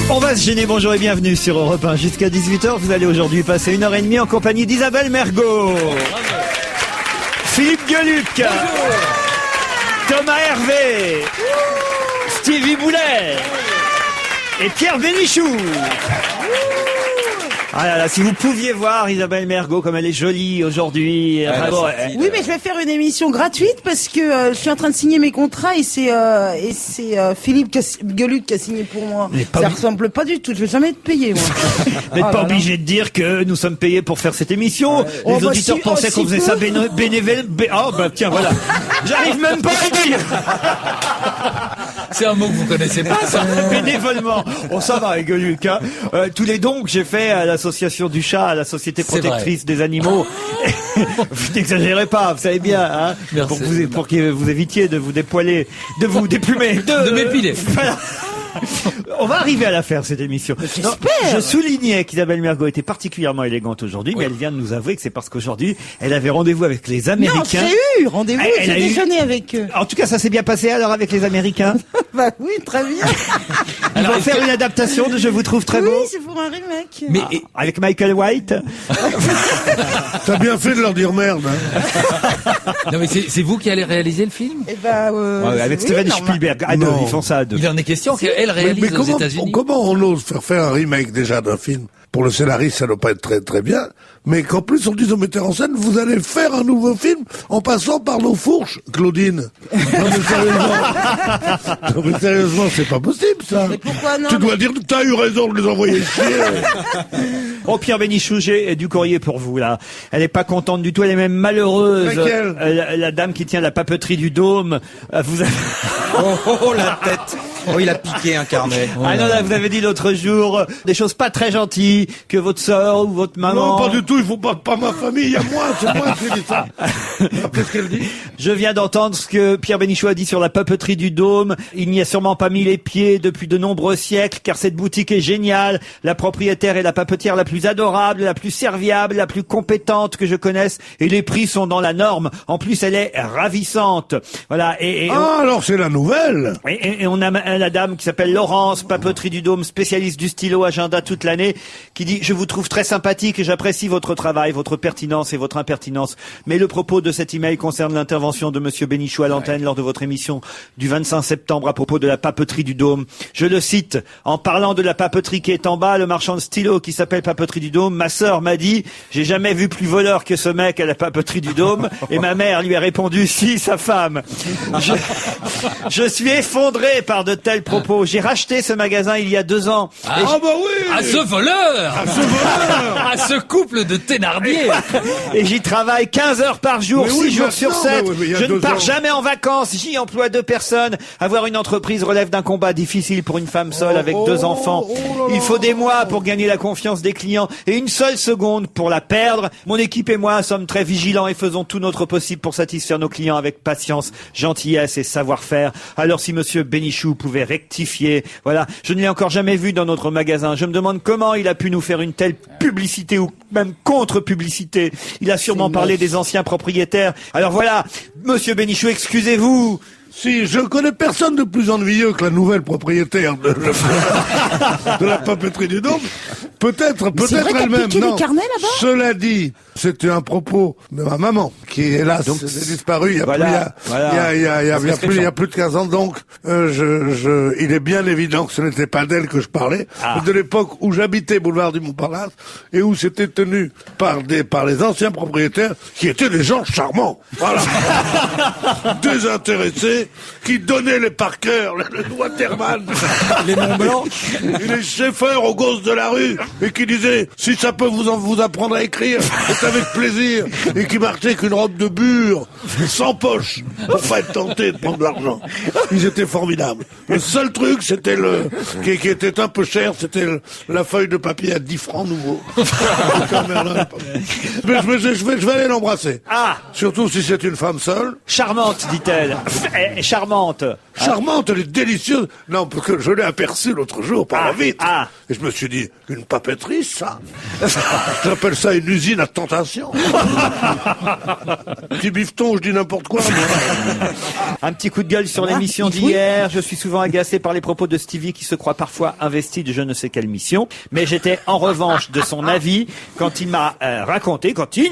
On va se gêner, bonjour et bienvenue sur Europe 1. Jusqu'à 18h, vous allez aujourd'hui passer 1h30 en compagnie d'Isabelle Mergo, Philippe Gueluc, Thomas Hervé, Stevie Boulet et Pierre Bénichou. Ah là là, si vous pouviez voir Isabelle Mergo comme elle est jolie aujourd'hui. Oui, mais je vais faire une émission gratuite parce que je suis en train de signer mes contrats et c'est Philippe Gueluc qui a signé pour moi. Ça ressemble pas du tout, je vais jamais être payé moi. Vous n'êtes pas obligé de dire que nous sommes payés pour faire cette émission. Les auditeurs pensaient qu'on faisait ça bénévole. Oh bah tiens, voilà. J'arrive même pas à le dire. C'est un mot que vous connaissez pas, ça. Bénévolement. On ça va, Gueluc, hein. Tous les dons que j'ai fait à l'association du chat, à la société protectrice des animaux. Vous n'exagérez pas, vous savez bien, hein. Pour que vous évitiez de vous dépoiler, de vous déplumer, de m'épiler. Voilà. On va arriver à la faire, cette émission. Non, je soulignais qu'Isabelle Mergo était particulièrement élégante aujourd'hui, mais elle vient de nous avouer que c'est parce qu'aujourd'hui, elle avait rendez-vous avec les Américains. Non, j'ai eu rendez-vous, j'ai déjeuné avec eux. En tout cas, ça s'est bien passé alors avec les Américains. Bah oui, très bien. Ils vont faire une adaptation de Je vous trouve très beau. Oui, c'est pour un remake. Mais avec Michael White. T'as bien fait de leur dire merde. Hein. Non mais c'est vous qui allez réaliser le film? Eh ben, avec Steven Spielberg. À deux, ils font ça à deux. Il en est question qu'elle réalise aux États-Unis. Comment on ose faire un remake déjà d'un film? Pour le scénariste, ça doit pas être très très bien, mais qu'en plus on dise au metteur en scène, vous allez faire un nouveau film en passant par nos fourches, Claudine. Non mais sérieusement, c'est pas possible ça. Mais pourquoi non? Tu dois dire que t'as eu raison de les envoyer chier. Oh Pierre Bénichou, j'ai du courrier pour vous là. Elle est pas contente du tout, elle est même malheureuse. La dame qui tient la papeterie du Dôme. Vous avez... oh la tête. Oh, il a piqué un carnet. Ah non, là, vous avez dit l'autre jour des choses pas très gentilles, que votre sœur ou votre maman... Non, pas du tout, il faut pas ma famille, il y a moi, c'est moi qui dis ça. Qu'est-ce qu'elle dit? Je viens d'entendre ce que Pierre Bénichou a dit sur la papeterie du Dôme. Il n'y a sûrement pas mis les pieds depuis de nombreux siècles, car cette boutique est géniale. La propriétaire est la papetière la plus adorable, la plus serviable, la plus compétente que je connaisse, et les prix sont dans la norme. En plus, elle est ravissante. Voilà. Alors c'est la nouvelle. Et on a la dame qui s'appelle Laurence, papeterie du Dôme, spécialiste du stylo agenda toute l'année, qui dit: je vous trouve très sympathique et j'apprécie votre travail, votre pertinence et votre impertinence. Mais le propos de cet email concerne l'intervention de monsieur Bénichou à l'antenne lors de votre émission du 25 septembre à propos de la papeterie du Dôme. Je le cite: en parlant de la papeterie qui est en bas, le marchand de stylo qui s'appelle papeterie du Dôme, ma sœur m'a dit: j'ai jamais vu plus voleur que ce mec à la papeterie du Dôme. Et ma mère lui a répondu: si, sa femme. Je suis effondré par de tels propos. J'ai racheté ce magasin il y a 2 ans. Bah oui. À ce voleur! À ce couple de Thénardier! Et j'y travaille 15 heures par jour, 6 jours sur 7. Je ne pars jamais en vacances. J'y emploie 2 personnes. Avoir une entreprise relève d'un combat difficile pour une femme seule avec 2 enfants. Il faut des mois pour gagner la confiance des clients et une seule seconde pour la perdre. Mon équipe et moi sommes très vigilants et faisons tout notre possible pour satisfaire nos clients avec patience, gentillesse et savoir-faire. Alors si monsieur Bénichou pouvait rectifier, voilà. Je ne l'ai encore jamais vu dans notre magasin. Je me demande comment il a pu nous faire une telle publicité ou même contre-publicité. Il a sûrement parlé des anciens propriétaires. Alors voilà, monsieur Bénichou, excusez-vous. Si, je connais personne de plus ennuyeux que la nouvelle propriétaire de la papeterie du Dôme. Peut-être elle-même. Non. Des carnets, là-bas. Cela dit, c'était un propos de ma maman, qui hélas est disparue il y a plus de 15 ans. Donc, il est bien évident que ce n'était pas d'elle que je parlais, mais de l'époque où j'habitais boulevard du Montparnasse et où c'était tenu par les anciens propriétaires qui étaient des gens charmants. Voilà. Désintéressés, qui donnaient les Parker, les Waterman, les Mont Blanc, et les Schaeffer aux gosses de la rue, et qui disaient: si ça peut vous apprendre à écrire, c'est avec plaisir, et qui marchaient avec une robe de bure, sans poche, pour pas être tenté de prendre de l'argent. Ils étaient formidables. Le seul truc, c'était qui était un peu cher, c'était la feuille de papier à 10 francs nouveau. Mais je vais aller l'embrasser. Surtout si c'est une femme seule. Charmante, dit-elle. Charmante. charmante, elle est délicieuse. Non, parce que je l'ai aperçue l'autre jour par la vitre. Et je me suis dit, une papeterie, ça. J'appelle ça une usine à tentation. Petit bifton, je dis n'importe quoi. Moi. Un petit coup de gueule sur l'émission d'hier. Je suis souvent agacé par les propos de Stevie qui se croit parfois investi de je ne sais quelle mission. Mais j'étais en revanche de son avis quand il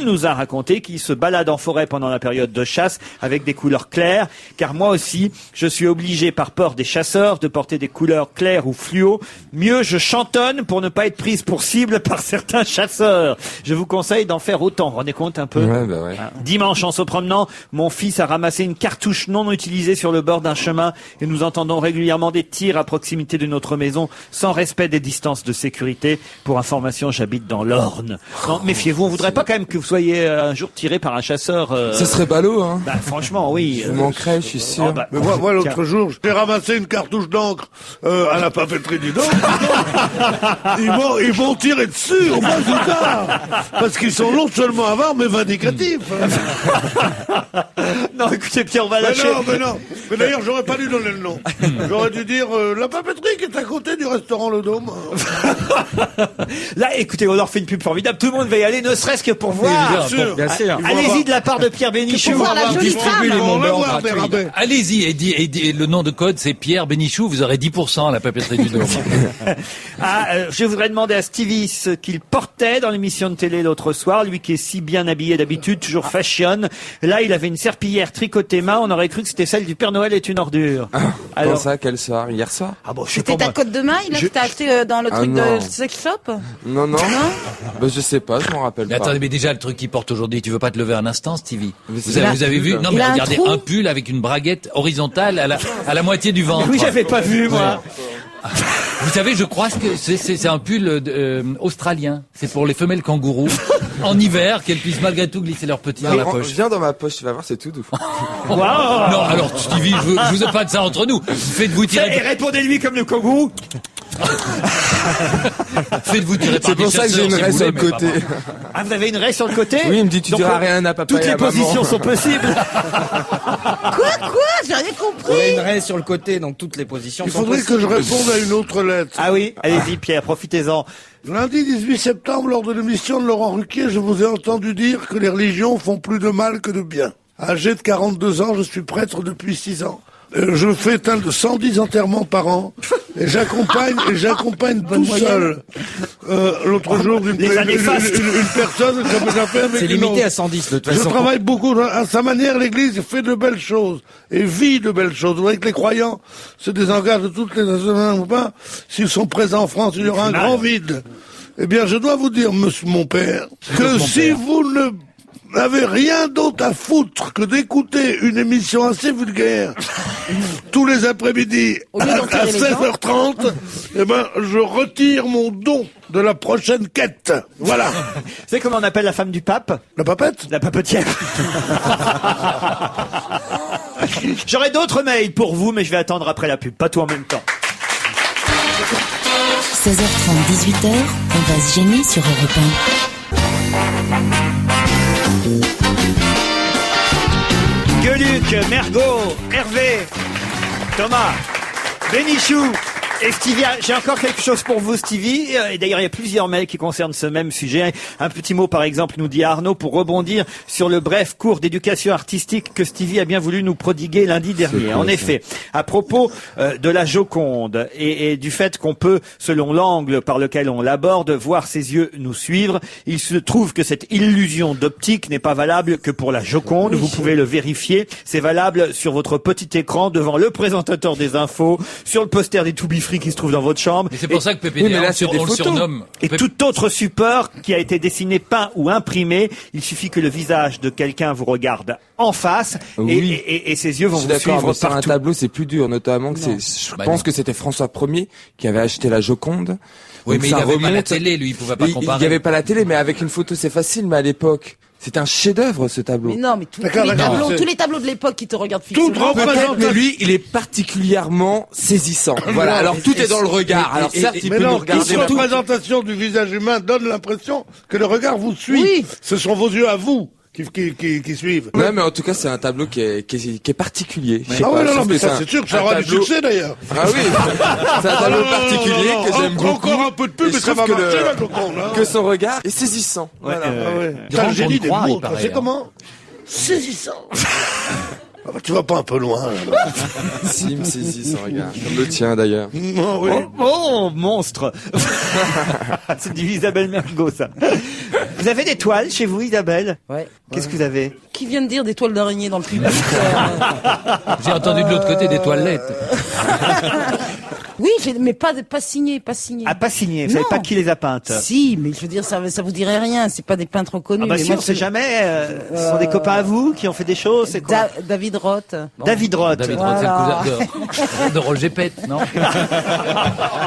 nous a raconté qu'il se balade en forêt pendant la période de chasse avec des couleurs claires. Car moi aussi, je suis obligé par peur des chasseurs de porter des couleurs claires ou fluo. Mieux, je chantonne pour ne pas être prise pour cible par certains chasseurs. Je vous conseille d'en faire autant. Vous vous rendez compte un peu? Ouais. Dimanche, en se promenant, mon fils a ramassé une cartouche non utilisée sur le bord d'un chemin et nous entendons régulièrement des tirs à proximité de notre maison sans respect des distances de sécurité. Pour information, j'habite dans l'Orne. Non, méfiez-vous, on voudrait pas quand même que vous soyez un jour tiré par un chasseur. Ça serait ballot, hein. Bah, franchement, oui. Je manquerais, je suis sûr. Mais moi l'autre jour, j'ai ramassé une cartouche d'encre à la papeterie du Nord. Ils vont tirer dessus au bazooka. Parce qu'ils sont non seulement avares, mais vindicatifs. Non, écoutez, Pierre, on va lâcher. Mais non. Mais d'ailleurs, j'aurais pas dû donner le nom. J'aurais dû dire la papeterie qui est à côté du restaurant Le Dôme. Là, écoutez, on leur fait une pub formidable. Tout le monde va y aller, ne serait-ce que pour voir. Bien sûr. Allez-y de la part de Pierre Bénichou. Pour voir la jolie Distribue les femme. Mont Blanc voir des gratuits. rabais. Allez-y, et le nom de code, c'est Pierre Bénichou. Vous aurez 10% à la papeterie du Dôme. Je voudrais demander à Stevie ce qu'il portait dans l'émission de télé l'autre soir. Lui qui est si bien habillé d'habitude, toujours fashion. Là, il avait une serpillière tricotée main. On aurait cru que c'était celle du Père Noël est une ordure. Comment ça, quel soir? Hier soir? Ah bon, C'était ta cote de main, que t'as acheté dans le truc non. de sex shop? Non. Bah, je sais pas, je m'en rappelle Mais pas. attendez, mais déjà, le truc qu'il porte aujourd'hui, tu veux pas te lever un instant, Stevie? Mais Vous avez vu? Non, mais il a un regardez, trou. un pull avec une braguette horizontale à la moitié du ventre. Oui, j'avais pas vu, moi. Vous savez, je crois que c'est un pull australien. C'est pour les femelles kangourous. En hiver, qu'elles puissent malgré tout glisser leur petit dans la poche. Viens dans ma poche, tu vas voir, c'est tout doux. Wow. Non, alors Stevie, je vous ai pas de ça entre nous. Faites-vous Et tirer. répondez-lui comme le kangourou. Faites-vous tirer par C'est pour des ça que j'ai chasseurs, une si raie vous sur le voulez, mais côté. pas moi. Ah, vous avez une raie sur le côté? Oui, il me dit, tu Donc, diras rien à papa toutes et les à maman. positions sont possibles. Quoi? J'ai rien compris. Il y a une raie sur le côté, donc toutes les positions Il sont faudrait possibles. que je réponde à une autre lettre. Ah oui, allez-y Pierre, profitez-en. Lundi 18 septembre, lors de l'émission de Laurent Ruquier, je vous ai entendu dire que les religions font plus de mal que de bien. Âgé de 42 ans, je suis prêtre depuis 6 ans. Je fais 110 enterrements par an et j'accompagne tout seul. L'autre jour, une personne comme j'ai fait avec C'est une limité autre. à 110 de toute Je façon. travaille beaucoup. À sa manière, l'Église fait de belles choses et vit de belles choses. Vous voyez que les croyants se désengagent de toutes les nationalités ou pas. S'ils sont présents en France, il y aura un grand vide. Eh bien, je dois vous dire, monsieur mon père, que si vous ne n'avez rien d'autre à foutre que d'écouter une émission assez vulgaire tous les après-midi à 16h30, eh ben, je retire mon don de la prochaine quête. Voilà. Vous savez comment on appelle la femme du pape? La papette? La papetière. J'aurais d'autres mails pour vous, mais je vais attendre après la pub. Pas tout en même temps. 16h30, 18h, on va se gêner sur Europe 1. Gueuluc, Mergot, Hervé, Thomas, Bénichou et Stevie. J'ai encore quelque chose pour vous, Stevie. Et d'ailleurs, il y a plusieurs mails qui concernent ce même sujet. Un petit mot, par exemple, nous dit Arnaud, pour rebondir sur le bref cours d'éducation artistique que Stevie a bien voulu nous prodiguer lundi dernier. En effet, à propos de la Joconde et du fait qu'on peut, selon l'angle par lequel on l'aborde, voir ses yeux nous suivre, il se trouve que cette illusion d'optique n'est pas valable que pour la Joconde. Vous pouvez le vérifier. C'est valable sur votre petit écran devant le présentateur des infos, sur le poster des To Be Free qui se trouve dans votre chambre. Et c'est pour ça que PPDA, on le surnomme. Et tout autre support qui a été dessiné, peint ou imprimé, il suffit que le visage de quelqu'un vous regarde en face et ses yeux vont vous suivre partout. Sur un tableau, c'est plus dur, notamment que je pense que c'était François Ier qui avait acheté la Joconde. Oui, donc mais il n'avait pas la télé, lui, il pouvait pas comparer. Il n'y avait pas la télé, mais avec une photo, c'est facile, mais à l'époque, c'était un chef-d'œuvre, ce tableau. Mais non, mais tous les tableaux de l'époque qui te regardent fixement. Mais lui, il est particulièrement saisissant. Voilà. Alors tout est dans le regard. Alors certes, il peut nous regarder. Toute représentation du visage humain donne l'impression que le regard vous suit. Oui. Ce sont vos yeux à vous qui suivent. Ouais, mais en tout cas, c'est un tableau qui est particulier. Je sais Ah pas, ouais, je non, trouve mais que ça, c'est sûr que ça aura du succès, d'ailleurs. Ah oui, c'est un tableau particulier que j'aime beaucoup. Encore un peu de pub, mais ça va marcher, là, Cocon, là. Que son regard est saisissant. Voilà. T'as le génie des mots, paraît, c'est comment? Saisissant. Ah bah, tu vas pas un peu loin, là. Si, il me saisit son regard. Comme le tien, d'ailleurs. Oh, oui. Oh, monstre. C'est du Isabelle Mergo, ça. Vous avez des toiles chez vous, Isabelle? Ouais. Qu'est-ce que vous avez? Qui vient de dire des toiles d'araignée dans le public? J'ai entendu de l'autre côté des toilettes. Oui, mais pas signé, pas signé. Ah, pas signé. Vous savez Non. pas qui les a peintes? Si, mais je veux dire, ça vous dirait rien. C'est pas des peintres connus. Ah bah mais si, moi, on sait jamais. Ce sont des copains à vous qui ont fait des choses, c'est quoi? David Roth. Bon. David Roth. David Roth, c'est le cousin de Roger Pett, non?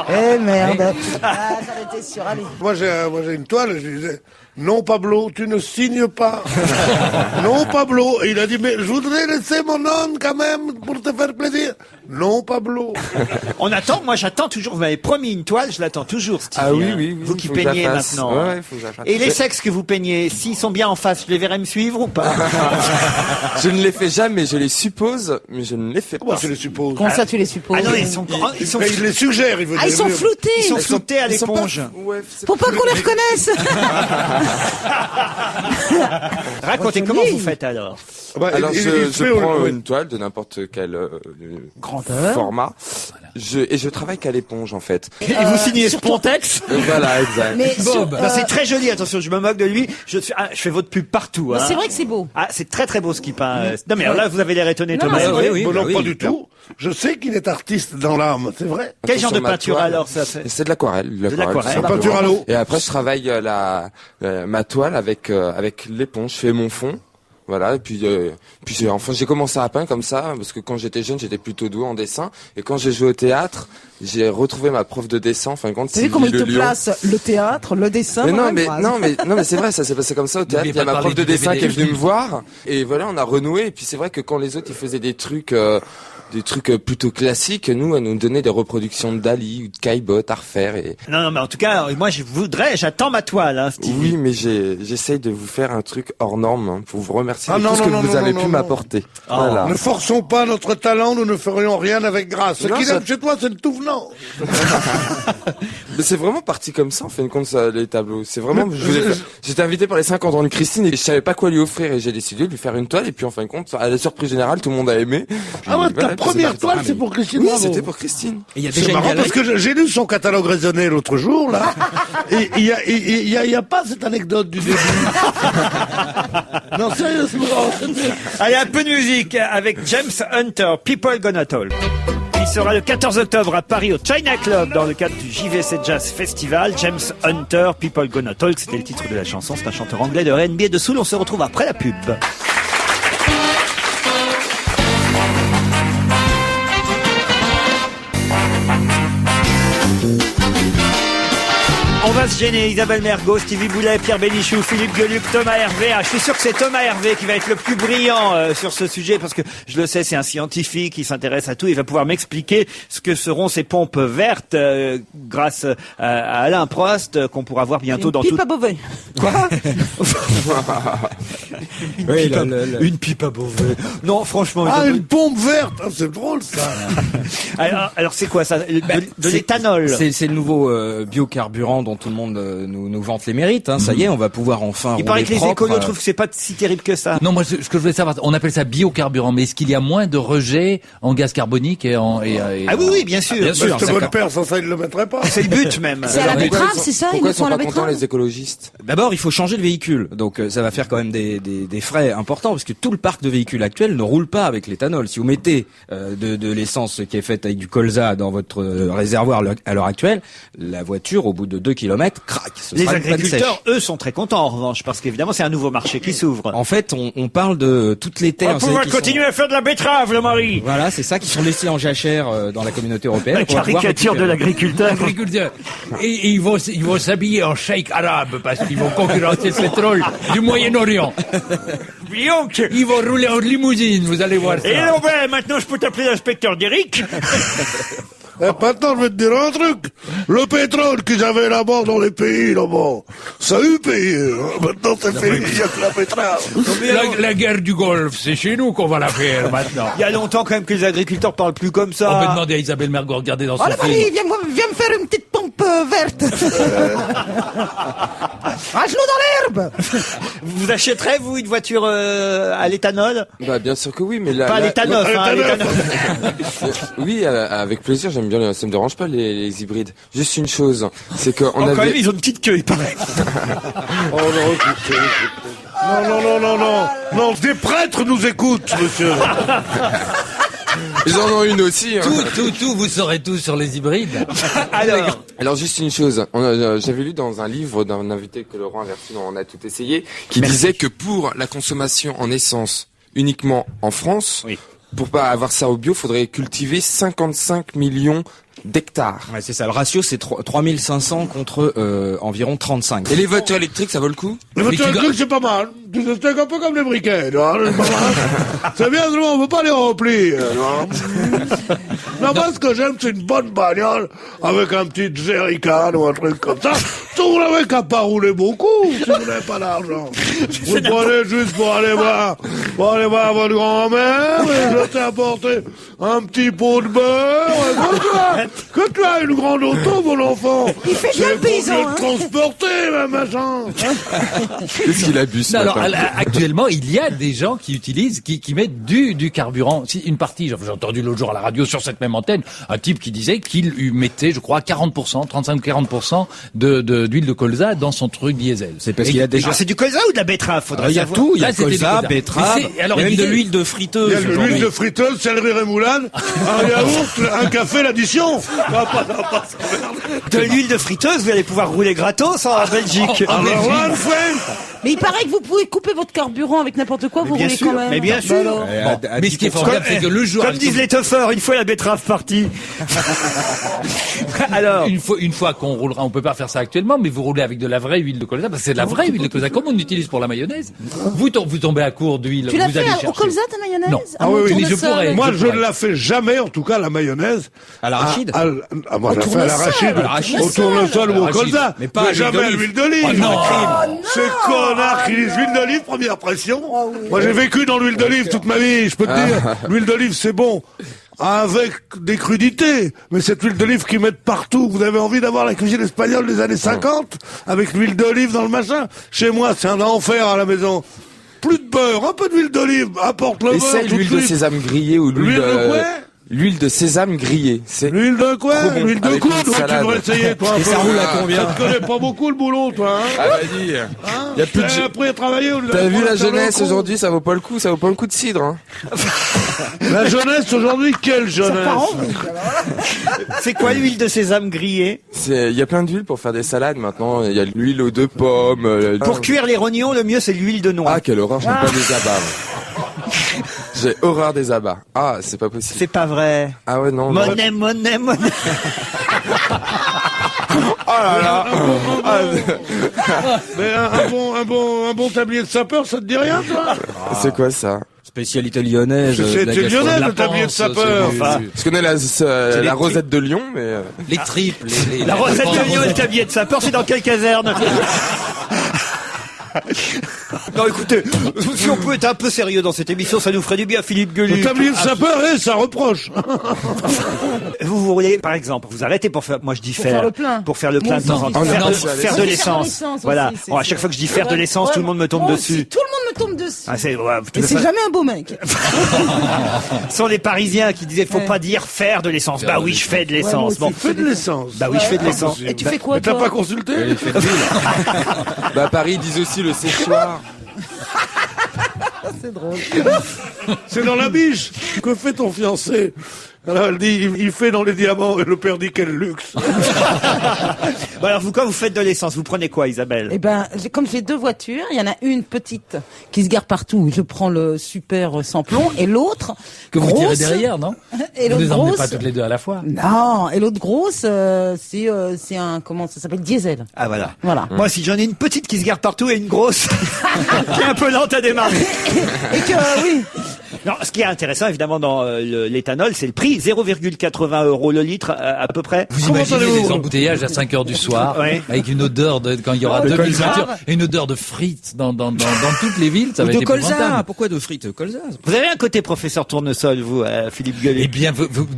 Eh merde. Ah, j'en étais sûr, allez. Moi, j'ai une toile, je lui disais, non, Pablo, tu ne signes pas. Non, Pablo. Et il a dit, mais je voudrais laisser mon nom quand même pour te faire plaisir. Non, Pablo. On attend, moi j'attends toujours, vous m'avez promis une toile, je l'attends toujours, Stevie. Ah oui, hein. oui, oui. Vous qui faut que je la peignez fasse. maintenant. Ouais, faut que je la fasse. Et les sexes que vous peignez, s'ils sont bien en face, je les verrai me suivre ou pas? Je ne les fais jamais, je les suppose, mais je ne les fais Moi, pas. je les suppose. Comment ça, tu les supposes? Ah non, ils sont Mais il les suggère, il veut Ah, ils dire. sont floutés. ils sont floutés à Ils sont pas- l'éponge. Ouais, c'est Faut pas qu'on les reconnaisse. Racontez, comment vous faites alors? Bah, Alors il je fait, prends ouais. une toile de n'importe quel Grandeur. format. Je travaille qu'à l'éponge en fait. Et vous signez Spontex? Voilà, exact. Mais Bob. Non, c'est très joli, attention, je me moque de lui. Je fais votre pub partout. mais Hein. c'est vrai que c'est beau. Ah, c'est très très beau ce qu'il peint. Non mais alors là, vous avez l'air étonné, Non, Thomas. c'est vrai. oui, Bon, non, bah oui. pas du tout. Je sais qu'il est artiste dans l'âme, c'est vrai. Quel genre de Sur ma peinture toile. alors ça C'est de l'aquarelle. De l'aquarelle. tout La peinture à l'eau. Et après, je travaille ma toile avec l'éponge. Je fais mon fond. Voilà. Et puis enfin, j'ai commencé à peindre comme ça parce que quand j'étais jeune, j'étais plutôt doué en dessin. Et quand j'ai joué au théâtre, j'ai retrouvé ma prof de dessin. Enfin, quand T'as vu comment il te place le théâtre, le dessin? Mais dans non, la mais phrase. non, mais c'est vrai, ça s'est passé comme ça au théâtre. Il y a pas ma parler prof de du dessin qui est DVD. venue me voir, et voilà, on a renoué. Et puis c'est vrai que quand les autres ils faisaient des trucs plutôt classiques, nous, elle nous donnait des reproductions de Dali ou de Caillebotte à refaire. Et Non, mais en tout cas, moi j'attends ma toile, hein, Stevie. oui, mais j'essaye de vous faire un truc hors norme hein, pour vous remercier Ah de non, tout ce non, que non, vous non, avez non, pu non. m'apporter. Voilà. Ne forçons pas notre talent, nous ne ferions rien avec grâce. Ce Non, qu'il ça- aime chez toi, c'est le tout venant. Mais c'est vraiment parti comme ça, en fin de compte, ça, les tableaux. C'est vraiment, j'étais invité par les 50 ans de Christine et je savais pas quoi lui offrir et j'ai décidé de lui faire une toile et puis en fin de compte, à la surprise générale, tout le monde a aimé. Puis, Ah ouais, voilà, ta puis première c'est toile, parti. c'est pour Christine Oui, Bravo. c'était pour Christine. Et il y a C'est déjà une marrant galerie. parce que j'ai lu son catalogue raisonné l'autre jour, là. Et il y a pas cette anecdote du début. Non, sérieusement. Allez, un peu de musique avec James Hunter, People Gonna Talk. Il sera le 14 octobre à Paris au China Club dans le cadre du JVC Jazz Festival. James Hunter, People Gonna Talk, c'était le titre de la chanson. C'est un chanteur anglais de R&B et de soul. On se retrouve après la pub. On va se gêner. Isabelle Mergo, Stevie Boulet, Pierre Bénichou, Philippe Gueluc, Thomas Hervé. Ah, je suis sûr que c'est Thomas Hervé qui va être le plus brillant sur ce sujet parce que je le sais, c'est un scientifique qui s'intéresse à tout. Il va pouvoir m'expliquer ce que seront ces pompes vertes grâce à Alain Prost qu'on pourra voir bientôt dans Pipe tout. à Beauvais. Quoi Oui, Une pipe à Beauvais. Non, franchement. Ah, Isabelle- une pompe verte. Ah, c'est drôle, ça. Alors c'est quoi ça? De C'est- l'éthanol. C'est le nouveau biocarburant dont tout le monde nous vante les mérites. Hein. Ça y est, on va pouvoir enfin Il rouler paraît que les propre. écolos trouvent que c'est pas si terrible que ça. Non, moi, ce que je voulais savoir, on appelle ça biocarburant, mais est-ce qu'il y a moins de rejets en gaz carbonique et en... Ah oui, oui, bien sûr. bien sûr. Bah, votre père, sans ça, il le mettrait pas. C'est le but même. C'est à la Alors, pourquoi betterave, ils sont- c'est ça? Ils Pourquoi le ils font sont à la pas contents betterave? les écologistes? D'abord, il faut changer de véhicule. Donc ça va faire quand même des frais importants parce que tout le parc de véhicules actuels ne roule pas avec l'éthanol. Si vous mettez de l'essence qui est faite avec du colza dans votre réservoir à l'heure actuelle, la voiture au bout de 2 km, crac, ce Les sera une panne sèche. agriculteurs, eux, sont très contents en revanche, parce qu'évidemment, c'est un nouveau marché qui s'ouvre. En fait, on parle de toutes les terres. On va pouvoir qui sont- continuer à faire de la betterave, le mari. Voilà, c'est ça, qui sont laissés en jachère dans la communauté européenne. La qu'on va pouvoir caricature de récupérer. l'agriculteur. Agriculteurs. Et ils vont s'habiller en cheikh arabe parce qu'ils vont concurrencer le pétrole du Moyen-Orient. Donc, Ils vont rouler en limousine, vous allez voir ça. et non, ben, maintenant, je peux t'appeler l'inspecteur d'Eric. Et maintenant, je vais te dire un truc. Le pétrole qu'ils avaient là-bas dans les pays, là-bas, ça a eu payé. Maintenant, c'est fini, il n'y a que la pétrole. La guerre du Golfe, c'est chez nous qu'on va la faire maintenant. Il y a longtemps quand même que les agriculteurs parlent plus comme ça. On peut demander à Isabelle Mergo de regarder dans son film. Allez, viens me faire une petite pompe verte. Un genou dans l'herbe. Vous achèterez, vous, une voiture à l'éthanol? Bah bien sûr que oui, mais là... Pas à l'éthanol, hein, à l'éthanol. Oui, avec plaisir, j'aime bien, ça me dérange pas les hybrides. Juste une chose, c'est qu'on Quand même, ils ont une petite queue, il paraît. Oh non, écoutez. Non, des prêtres nous écoutent, monsieur. Ils en ont une aussi. Hein. Tout, vous saurez tout sur les hybrides. Alors juste une chose, j'avais lu dans un livre d'un invité que Laurent Averti, dont on a tout essayé, qui disait que pour la consommation en essence uniquement en France, pour pas avoir ça au bio, faudrait cultiver 55 millions d'hectares. Ouais, c'est ça. Le ratio, c'est 3500 contre environ 35. Et les voitures électriques, ça vaut le coup? Les voitures électriques, c'est pas mal. C'est un peu comme les briquets. C'est bien, on peut pas les remplir. Non, moi, ce que j'aime, c'est une bonne bagnole avec un petit jerrycan ou un truc comme ça. Vous n'avez qu'à pas rouler beaucoup si vous n'avez pas d'argent. Vous le prenez juste pour aller voir votre grand-mère et je t'ai apporté un petit pot de beurre. Que tu as une grande auto, mon enfant. Il fait bien le paysan. C'est pour mieux te transporter, machin. Qu'est-ce qu'il abuse, alors, actuellement, il y a des gens qui utilisent, qui mettent du carburant. Si une partie, j'ai entendu l'autre jour à la radio sur cette même antenne, un type qui disait qu'il mettait, je crois, 40%, 35-40% d'huile de colza dans son truc diesel. C'est parce qu'il y a déjà... C'est du colza ou de la betterave, faudrait il y a savoir. tout, il y a Là, c'était colza, du betterave, il y a même de l'huile de friteuse. Il y a de l'huile de friteuse, céleri rémoulade, un yaourt, un café, l'addition. De l'huile de friteuse, vous allez pouvoir rouler gratos en Belgique. Mais il paraît que vous pouvez couper votre carburant avec n'importe quoi, vous roulez quand même. Mais bien sûr. Mais ce qui est formidable, c'est que le jour... Comme disent les toughers, une fois la betterave partie. Alors. Une fois qu'on roulera, on peut pas faire ça actuellement, mais vous roulez avec de la vraie huile de colza, parce que c'est de la vraie huile de colza, comme on utilise pour la mayonnaise. Vous tombez à court d'huile. Tu l'as vous fait allez chercher. au colza, ta mayonnaise? Non. Ah oui, mais je pourrais. Moi, je ne la fais jamais, en tout cas, la mayonnaise. À l'arachide? Moi, je la fais à l'arachide. Au tournesol ou au colza. Mais pas jamais à l'huile d'olive. Oh non. Ces connards qui disent l'huile d'olive, première pression. Moi, j'ai vécu dans l'huile d'olive toute ma vie, je peux te dire. L'huile d'olive, c'est bon. Avec des crudités. Mais cette huile d'olive qu'ils mettent partout, vous avez envie d'avoir la cuisine espagnole des années 50? Avec l'huile d'olive dans le machin? Chez moi, c'est un enfer à la maison. Plus de beurre, un peu d'huile d'olive, apporte le beurre. Essaye l'huile de sésame grillée ou L'huile de quoi? L'huile de sésame grillée. C'est l'huile de quoi? bon. L'huile de Avec coude, une tu salade. devrais essayer, toi. Et ça roule à combien? Ça te connaît pas beaucoup le boulot, toi, hein? Ah, vas-y. Y a plus de... Après travailler, T'as vu la jeunesse aujourd'hui, ça vaut pas le coup de cidre, hein. La jeunesse aujourd'hui, quelle jeunesse? C'est quoi l'huile de sésame grillée? Il y a plein d'huiles pour faire des salades maintenant. Il y a l'huile aux 2 pommes. Pour cuire les rognons, le mieux c'est l'huile de noix. Ah, quelle horreur, j'aime pas les abats. J'ai horreur des abats. Ah, c'est pas possible. C'est pas vrai. Ah ouais, non. Monnaie. Oh là là. Mais un bon tablier de sapeur, ça te dit rien, toi? C'est quoi ça? Spécialité lyonnaise. C'est lyonnais, le tablier de sapeur. Je connais la rosette de Lyon, mais... Les tripes, La rosette de Lyon et le tablier de sapeur, c'est dans quelle caserne? Non, écoutez, si on peut être un peu sérieux dans cette émission, ça nous ferait du bien, Philippe Gueluc. Le tablier de sapeur, ça reproche. Vous roulez, par exemple, vous arrêtez pour faire, moi je dis faire le plein. pour faire le plein de temps en temps. Faire de l'essence. Voilà. Bon, à chaque fois que je dis faire de l'essence, tout le monde me tombe dessus. Tout le monde me tombe dessus. Ah, c'est jamais un beau mec. Ce sont les Parisiens qui disaient faut pas dire faire de l'essence. Bah oui, je fais de l'essence. Bon, Fais de l'essence. bah oui, je fais de l'essence. Et tu fais quoi, T'as toi? pas consulté? Bah, à Paris, ils disent aussi le séchoir. C'est drôle. C'est dans la biche. Que fait ton fiancé? Alors elle dit, il fait dans les diamants, et le père dit quel luxe. Bon, alors vous, quand vous faites de l'essence, vous prenez quoi, Isabelle? Eh ben, comme j'ai 2 voitures, il y en a une petite qui se gare partout, je prends le super sans plomb, et l'autre que vous grosse, tirez derrière, non? Et Vous l'autre les emmenez grosse, pas toutes les deux à la fois. non, et l'autre grosse, c'est un, comment ça s'appelle, diesel. Ah voilà. Voilà. Moi, si j'en ai une petite qui se garde partout et une grosse qui est un peu lente à démarrer. Et que, oui. Non, ce qui est intéressant, évidemment, dans l'éthanol, c'est le prix. 0,80 € le litre, à peu près. Vous imaginez les embouteillages à 5 heures du soir, avec une odeur quand il y aura 2000 voitures, et une odeur de frites dans toutes les villes, ça va être épouvantable. Colza. Pourquoi de frites? Colza. Vous avez un côté professeur Tournesol, vous, Philippe Gueluc? Eh bien,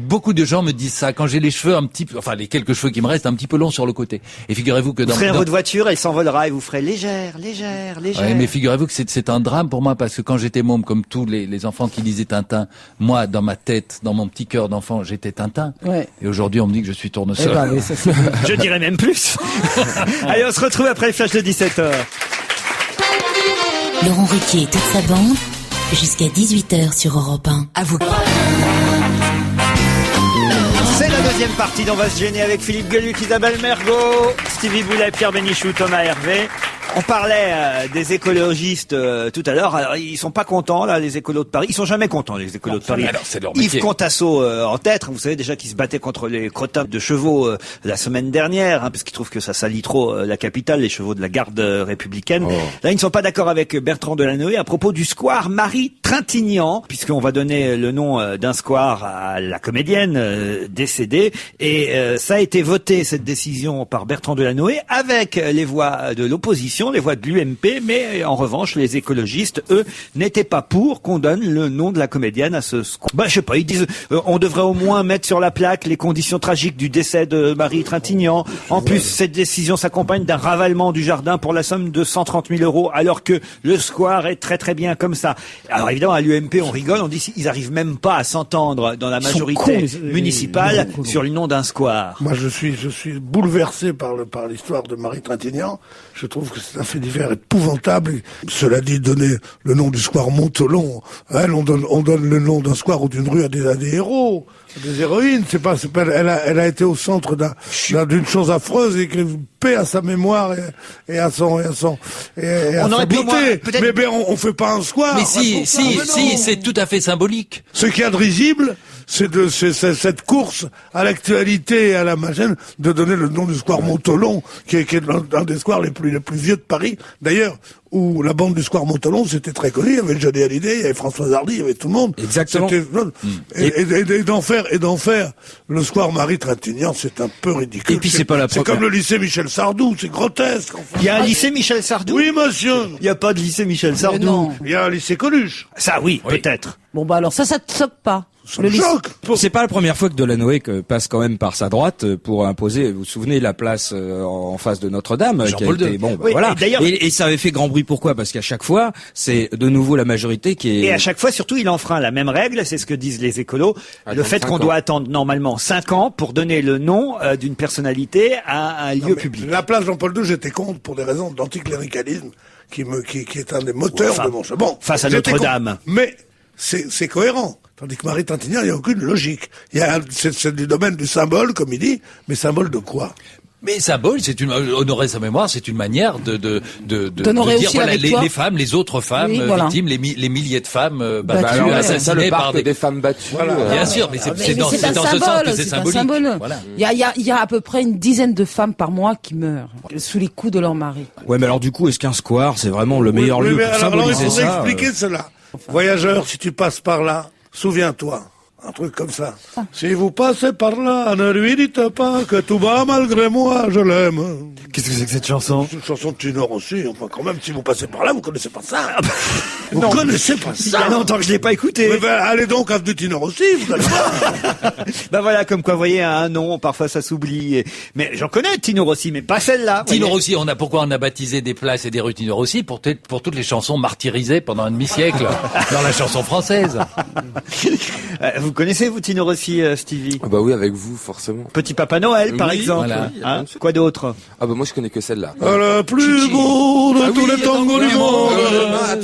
beaucoup de gens me disent ça. Quand j'ai les cheveux les quelques cheveux qui me restent un petit peu longs sur le côté. Et figurez-vous que vous ferez votre voiture, elle s'envolera et vous ferez légère. Ouais, mais figurez-vous que c'est un drame pour moi parce que quand j'étais môme, comme tous les enfants qui lisaient Tintin, moi, dans ma tête, dans mon petit cœur d'enfant, j'étais Tintin. Ouais. Et aujourd'hui, on me dit que je suis Tournesol. Je dirais même plus. Allez, on se retrouve après le flash de 17h. Laurent Ruquier et toute sa bande, jusqu'à 18h sur Europe 1. À vous. C'est la deuxième partie d'On va se gêner avec Philippe Gueluc, Isabelle Mergo, Stevie Boulet, Pierre Bénichou, Thomas Hervé. On parlait des écologistes tout à l'heure. Alors, ils sont pas contents, là, les écolos de Paris. Ils sont jamais contents, les écolos de Paris. Alors, c'est leur métier. Yves Contasso en tête. Vous savez déjà qu'ils se battaient contre les crottins de chevaux la semaine dernière, parce qu'ils trouvent que ça salit trop la capitale, les chevaux de la garde républicaine. Là, ils ne sont pas d'accord avec Bertrand Delanoë à propos du square Marie Trintignant, puisqu'on va donner le nom d'un square à la comédienne décédée. Et ça a été voté, cette décision, par Bertrand Delanoë, avec les voix de l'opposition, les voix de l'UMP, mais en revanche, les écologistes, eux, n'étaient pas pour qu'on donne le nom de la comédienne à ce square. Je sais pas, ils disent on devrait au moins mettre sur la plaque les conditions tragiques du décès de Marie Trintignant. En plus, cette décision s'accompagne d'un ravalement du jardin pour la somme de 130 000 €, alors que le square est très très bien comme ça. Alors évidemment, à l'UMP, on rigole, on dit ils arrivent même pas à s'entendre dans la majorité municipale sur le nom d'un square. Moi, je suis bouleversé par l'histoire de Marie Trintignant. Je trouve que c'est un fait divers épouvantable. Cela dit, donner le nom du square Montholon, on donne le nom d'un square ou d'une rue à des héros, à des héroïnes. C'est pas, elle a été au centre d'une chose affreuse et que paix à sa mémoire et à sa beauté. Mais on fait pas un square. Mais si, c'est tout à fait symbolique. Ce qu'il y a de risible, c'est cette course à l'actualité et à la machine de donner le nom du square Montholon, qui est l'un des squares les plus vieux de Paris. D'ailleurs, où la bande du square Montholon, c'était très connu. Il y avait Johnny Hallyday, il y avait Françoise Hardy, il y avait tout le monde. Exactement. Et d'en faire le square Marie Trintignant, c'est un peu ridicule. Et puis c'est comme le lycée Michel Sardou, c'est grotesque. Enfin. Il y a un lycée Michel Sardou? Oui, monsieur. Il n'y a pas de lycée Michel Sardou. Il y a un lycée Coluche. Ça, oui, peut-être. Bon, alors ça te choque pas? Ça me choque. C'est pas la première fois que Delanoë passe quand même par sa droite pour imposer, vous vous souvenez, la place en face de Notre-Dame, qui a été, voilà. Et ça avait fait grand bruit. Pourquoi? Parce qu'à chaque fois, c'est de nouveau la majorité qui est... Et à chaque fois, surtout, il enfreint la même règle, c'est ce que disent les écolos, le fait qu'on doit attendre normalement 5 ans pour donner le nom d'une personnalité à un lieu public. La place Jean-Paul II, j'étais contre pour des raisons d'anticléricalisme, qui est un des moteurs de mon... Bon, face à Notre-Dame. Mais c'est cohérent. Tandis que Marie Trintignant, il n'y a aucune logique. C'est du domaine du symbole, comme il dit, mais symbole de quoi? Mais symbole, honorer sa mémoire, c'est une manière de dire voilà les femmes, les autres femmes victimes, les milliers de femmes battues, assassinées par des femmes battues. Voilà. Bien sûr, mais c'est dans ce sens que c'est symbolique. Voilà. Il y a à peu près une dizaine de femmes par mois qui meurent sous les coups de leur mari. Ouais, mais alors du coup, est-ce qu'un square, c'est vraiment le meilleur lieu pour symboliser ça? Alors, il faudrait expliquer cela. Voyageur, si tu passes par là, souviens-toi. Un truc comme ça. Si vous passez par là, ne lui dites pas que tout va malgré moi, je l'aime. Qu'est-ce que c'est que cette chanson? C'est une chanson de Tino Rossi. Enfin, quand même, si vous passez par là, vous connaissez pas ça. Vous connaissez pas ça. Il y a longtemps que je l'ai pas écouté. Mais allez donc à avenue Tino Rossi, vous allez voir. Voilà, comme quoi, vous voyez, un nom, parfois ça s'oublie. Mais j'en connais Tino Rossi, mais pas celle-là. Tino Rossi, pourquoi on a baptisé des places et des rues Tino Rossi pour toutes les chansons martyrisées pendant un demi-siècle dans la chanson française. Vous connaissez, vous, Tino Rossi, Stevie? Bah oui, avec vous, forcément. Petit Papa Noël, par exemple. Voilà. Quoi d'autre? Ah bah moi, je connais que celle-là. Le plus beau de tous les tangos du monde,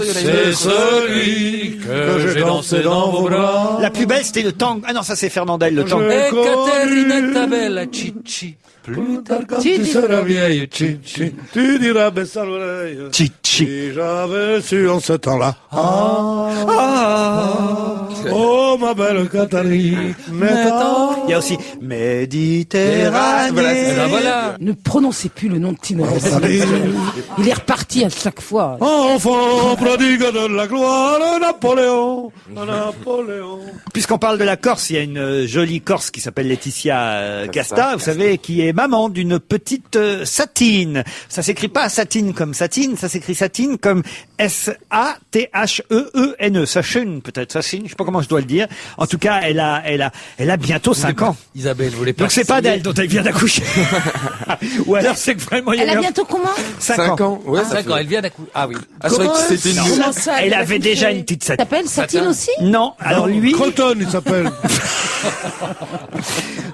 c'est celui que j'ai dansé dans vos bras. La plus belle, c'était le tango. Ah non, ça c'est Fernandel, le tango. Ekaterina bella Chichi. Plus tard quand tu seras vieille, Chichi, tu diras baisse à l'oreille. Chichi. Si j'avais su en ce temps-là. Oh oh ma belle Catherine. Il y a aussi Méditerranée. Voilà. Ne prononcez plus le nom de Tino Rossi. Il est reparti à chaque fois. Enfant prodigue de la gloire, Napoléon. Puisqu'on parle de la Corse, il y a une jolie Corse qui s'appelle Laetitia Casta, vous savez, qui est maman d'une petite Satine. Ça s'écrit pas Satine comme Satine, ça s'écrit Satine comme S-A-T-H-E-E-N-E. Satine, peut-être, Satine, je sais pas comment je dois le dire. En tout cas, elle a bientôt 5 ans. Isabelle, vous voulez pas. Donc c'est pas d'elle dont elle vient d'accoucher. Ou alors c'est que vraiment il y Elle a bientôt comment? 5 ans. Ouais, 5 ans, elle vient d'accoucher. Ah oui. Ah, c'est vrai que c'était une... Comment ça, Elle avait déjà une petite Satine. S'appelle Satine aussi? Non, alors lui, Croton, il s'appelle.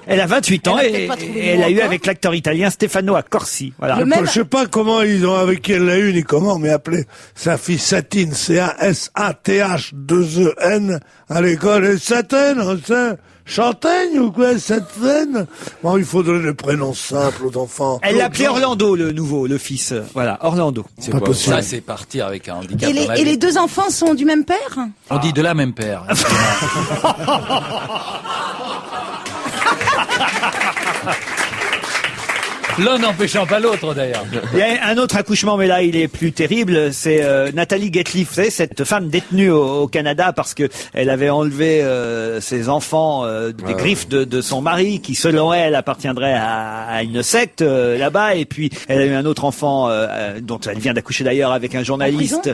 elle a 28 ans Elle a et peut-être pas trouvé le elle nom a eu encore. avec l'acteur italien Stefano Accorsi. Voilà. Le même- Je sais pas comment ils ont, avec qui elle l'a eu, ni comment, mais appelé sa fille Satine, C-A-S-A-T-H-2-E-N, à l'école, et Satine, c'est Chantaigne ou quoi, Satine? Bon, il faudrait des prénoms simples aux enfants. Elle l'appelait Orlando, le nouveau, le fils. Voilà, Orlando. C'est pas possible. Ça, c'est partir avec un handicap. Et dans la les vie. 2 enfants sont du même père? On dit de la même paire. L'un n'empêchant pas l'autre, d'ailleurs. Il y a un autre accouchement, mais là, il est plus terrible. C'est Nathalie Getliff, vous savez, cette femme détenue au Canada parce que elle avait enlevé ses enfants des griffes de son mari, qui, selon elle, appartiendrait à une secte là-bas. Et puis, elle a eu un autre enfant dont elle vient d'accoucher d'ailleurs avec un journaliste.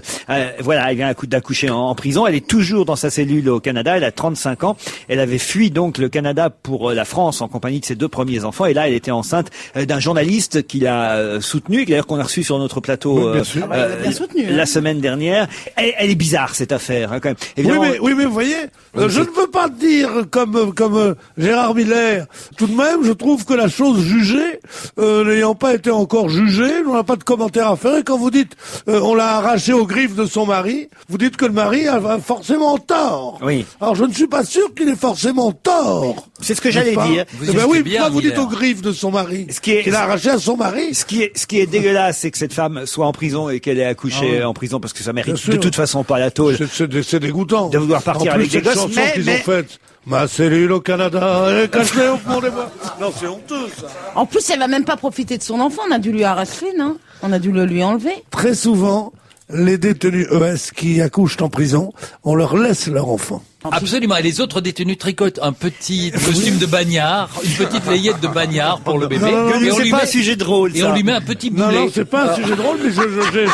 Voilà, elle vient d'accoucher en prison. Elle est toujours dans sa cellule au Canada. Elle a 35 ans. Elle avait fui donc le Canada pour la France en compagnie de ses 2 premiers enfants. Et là, elle était enceinte d'un journaliste qui l'a soutenu, d'ailleurs qu'on a reçu sur notre plateau Oui, bien sûr. Il l'a bien soutenu, hein. la semaine dernière. Elle est bizarre cette affaire, hein, quand même. Évidemment, Oui, mais vous voyez, je ne veux pas dire comme Gérard Miller. Tout de même, je trouve que la chose jugée, n'ayant pas été encore jugée, on n'a pas de commentaire à faire. Et quand vous dites, on l'a arraché aux griffes de son mari, vous dites que le mari a forcément tort. Oui. Alors je ne suis pas sûr qu'il ait forcément tort. c'est ce que j'allais N'est-ce pas dire. Vous Eh ben expliquez oui, bien, pourquoi vous dites Miller. aux griffes de son mari? Ce qui est- Qu'il a arraché à son mari. Ce qui est dégueulasse, c'est que cette femme soit en prison et qu'elle ait accouché en prison parce que ça mérite Bien sûr. de toute façon pas la tôle. C'est dégoûtant. De vouloir partir en plus, avec des cette gosses, chanson mais- qu'ils mais- ont faite. Ma cellule au Canada, elle est cachée au fond des bois. Non, c'est honteux, ça. En plus, elle va même pas profiter de son enfant. On a dû lui arracher, non? On a dû le lui enlever. Très souvent, les détenus ES qui accouchent en prison, on leur laisse leur enfant. Absolument. Et les autres détenus tricotent un petit costume de bagnard, une petite layette de bagnard pour le bébé. Non, non, non, et on c'est lui pas met- un sujet drôle, Et ça. on lui met un petit Non, boulet. non, c'est pas un sujet drôle, mais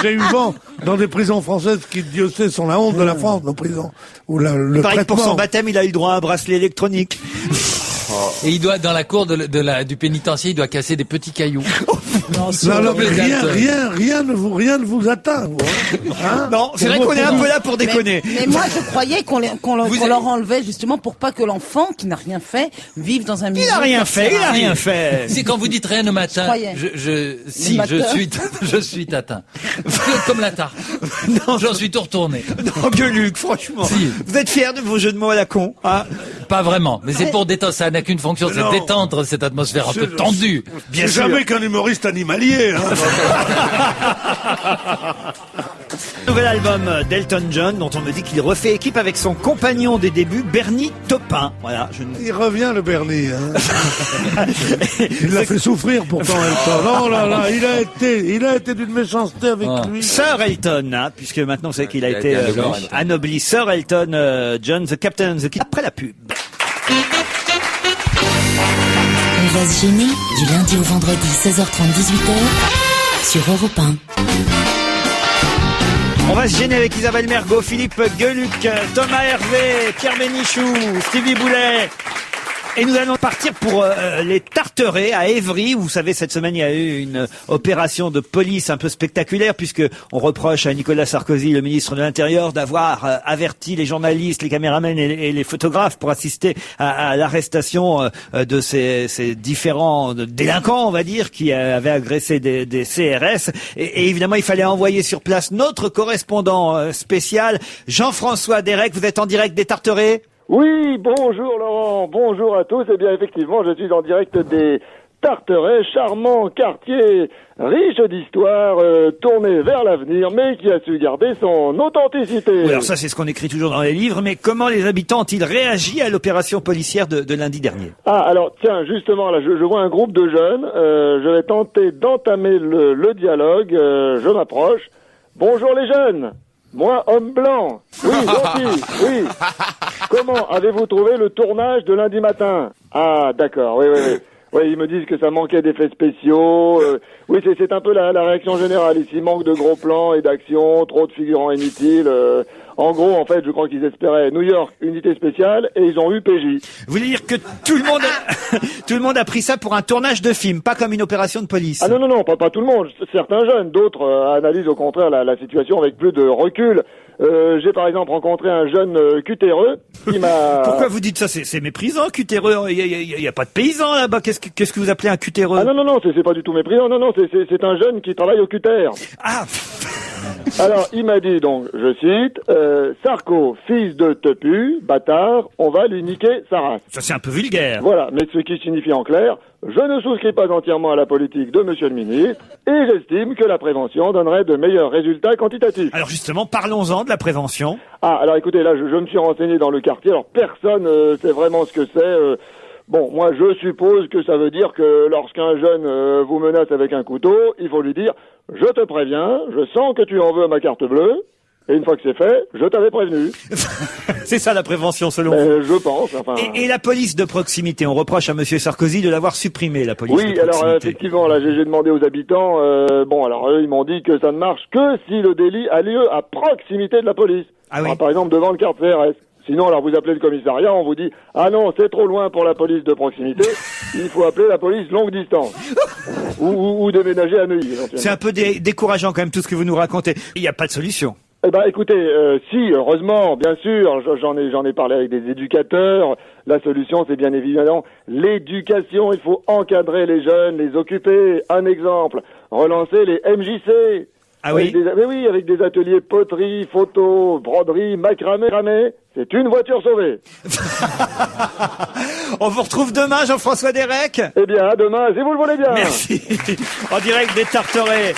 j'ai eu vent dans des prisons françaises qui, Dieu sait, sont la honte de la France, nos prisons. Où le Pareil que pour traitement. son baptême, il a eu le droit à un bracelet électronique. Et il doit, dans la cour du pénitencier, il doit casser des petits cailloux. Non, non, mais Exact. rien ne vous atteint, vous, hein. Non, c'est vrai qu'on est un peu là pour déconner. Mais moi, je croyais qu'on leur enlevait justement pour pas que l'enfant, qui n'a rien fait, vive dans un milieu. Il a rien fait, il a carcéral. rien fait. C'est quand vous dites rien le matin. croyais. Je suis tatin. Comme la tarte. J'en suis tout retourné. Non, Gueuluc, franchement. Si. Vous êtes fiers de vos jeux de mots à la con, hein? Pas vraiment. Mais c'est pour détendre. Ça n'a qu'une fonction, c'est Non. détendre cette atmosphère un peu tendue. C'est jamais qu'un humoriste animalier, hein. Nouvel album d'Elton John, dont on me dit qu'il refait équipe avec son compagnon des débuts, Bernie Taupin. Voilà, Il revient, le Bernie, hein. Il l'a fait souffrir, pourtant, Elton. Oh là là, il a été d'une méchanceté avec lui. Sir Elton, hein, puisque maintenant vous savez qu'il a Il a été été anobli. anobli. Sir Elton John, The Captain, The Kid, après la pub. On va se gêner du lundi au vendredi 16h30 18h sur Europe 1. On va se gêner avec Isabelle Mergo, Philippe Gueuluc, Thomas Hervé, Pierre Bénichou, Stevie Boulet. Et nous allons partir pour les Tarterets à Évry. Vous savez, cette semaine, il y a eu une opération de police un peu spectaculaire puisque on reproche à Nicolas Sarkozy, le ministre de l'Intérieur, d'avoir averti les journalistes, les caméramans et les photographes pour assister à l'arrestation de ces différents délinquants, on va dire, qui avaient agressé des CRS. Et évidemment, il fallait envoyer sur place notre correspondant spécial, Jean-François Derek. Vous êtes en direct des Tarterets ? Oui, bonjour Laurent, bonjour à tous. Eh bien, effectivement, je suis en direct des Tarteret, charmant quartier riche d'histoire, tourné vers l'avenir, mais qui a su garder son authenticité. Oui, alors ça, c'est ce qu'on écrit toujours dans les livres, mais comment les habitants ont-ils réagi à l'opération policière de lundi dernier? Ah, alors tiens, justement, là, je vois un groupe de jeunes, je vais tenter d'entamer le dialogue, je m'approche. Bonjour les jeunes, moi, homme blanc. Oui, gentil, oui. Comment avez-vous trouvé le tournage de lundi matin? Ah, d'accord, oui. Oui, ils me disent que ça manquait d'effets spéciaux. Oui, c'est un peu la réaction générale ici. Manque de gros plans et d'action, trop de figurants inutiles. En gros, en fait, je crois qu'ils espéraient New York, unité spéciale, et ils ont eu PJ. Vous voulez dire que tout le monde a pris ça pour un tournage de film, pas comme une opération de police? Ah non, pas tout le monde. Certains jeunes, d'autres analysent au contraire la situation avec plus de recul. J'ai par exemple rencontré un jeune cutéreux qui m'a... Pourquoi vous dites ça? C'est méprisant, cutéreux. Il y a pas de paysans là-bas. Qu'est-ce que vous appelez un cutéreux? Ah non, c'est pas du tout méprisant. Non, c'est un jeune qui travaille au cutter. Ah. Alors, il m'a dit donc, je cite, Sarko, fils de tepu, bâtard, on va lui niquer sa race. Ça c'est un peu vulgaire. Voilà, mais ce qui signifie en clair, je ne souscris pas entièrement à la politique de monsieur le ministre, et j'estime que la prévention donnerait de meilleurs résultats quantitatifs. Alors justement, parlons-en de la prévention. Ah, alors écoutez, là, je me suis renseigné dans le quartier, alors personne sait vraiment ce que c'est. Bon, moi, je suppose que ça veut dire que lorsqu'un jeune vous menace avec un couteau, il faut lui dire « Je te préviens, je sens que tu en veux ma carte bleue, et une fois que c'est fait, je t'avais prévenu. » C'est ça la prévention, selon vous? Je pense, enfin... Et la police de proximité, on reproche à monsieur Sarkozy de l'avoir supprimée, la police de proximité. Oui, alors effectivement, là, j'ai demandé aux habitants, alors eux, ils m'ont dit que ça ne marche que si le délit a lieu à proximité de la police. Ah oui. Alors, par exemple, devant le quart CRS. Sinon, alors vous appelez le commissariat, on vous dit « Ah non, c'est trop loin pour la police de proximité, il faut appeler la police longue distance. » ou déménager à Neuilly. C'est un peu décourageant quand même tout ce que vous nous racontez. Il n'y a pas de solution. Eh ben, écoutez, si, heureusement, bien sûr, j'en ai parlé avec des éducateurs. La solution, c'est bien évidemment l'éducation. Il faut encadrer les jeunes, les occuper. Un exemple, relancer les MJC. Ah oui? Avec des ateliers poterie, photo, broderie, macramé. C'est une voiture sauvée. On vous retrouve demain, Jean-François Derek? Eh bien, à demain, si vous le voulez bien. Merci. En direct des Tarterets.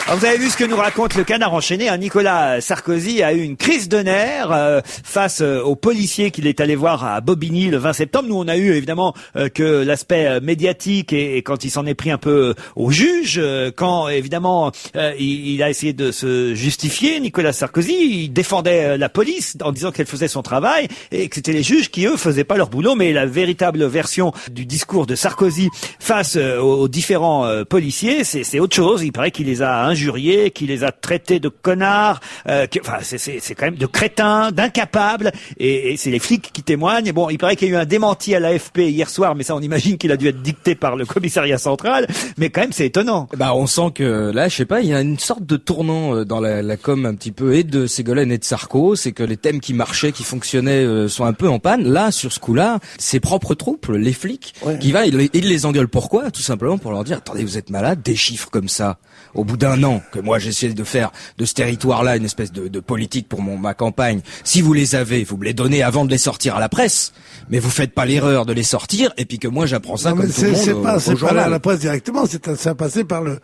Alors, vous avez vu ce que nous raconte le Canard enchaîné. Nicolas Sarkozy a eu une crise de nerfs face aux policiers qu'il est allé voir à Bobigny le 20 septembre. Nous, on a eu évidemment que l'aspect médiatique et quand il s'en est pris un peu au juge, quand évidemment il a essayé de se justifier. Nicolas Sarkozy, il défendait la police en disant qu'elle faisait son travail et que c'était les juges qui, eux, faisaient pas leur boulot. Mais la véritable version du discours de Sarkozy face aux différents policiers, c'est autre chose. Il paraît qu'il les a injuriés, qui les a traités de connards, c'est quand même de crétins, d'incapables, et c'est les flics qui témoignent. Et bon, il paraît qu'il y a eu un démenti à l'AFP hier soir, mais ça on imagine qu'il a dû être dicté par le commissariat central, mais quand même c'est étonnant. On sent que là, je sais pas, il y a une sorte de tournant dans la com un petit peu, et de Ségolène et de Sarko, c'est que les thèmes qui marchaient, qui fonctionnaient, sont un peu en panne. Là, sur ce coup-là, ses propres troupes, les flics, qui il les engueule. Pourquoi? Tout simplement pour leur dire, attendez, vous êtes malades, des chiffres comme ça, au bout d'un an, que moi j'essaie de faire de ce territoire-là une espèce de politique pour ma campagne. Si vous les avez, vous me les donnez avant de les sortir à la presse, mais vous faites pas l'erreur de les sortir et puis que moi j'apprends ça comme tout le monde c'est pas à la presse directement, ça a passé par le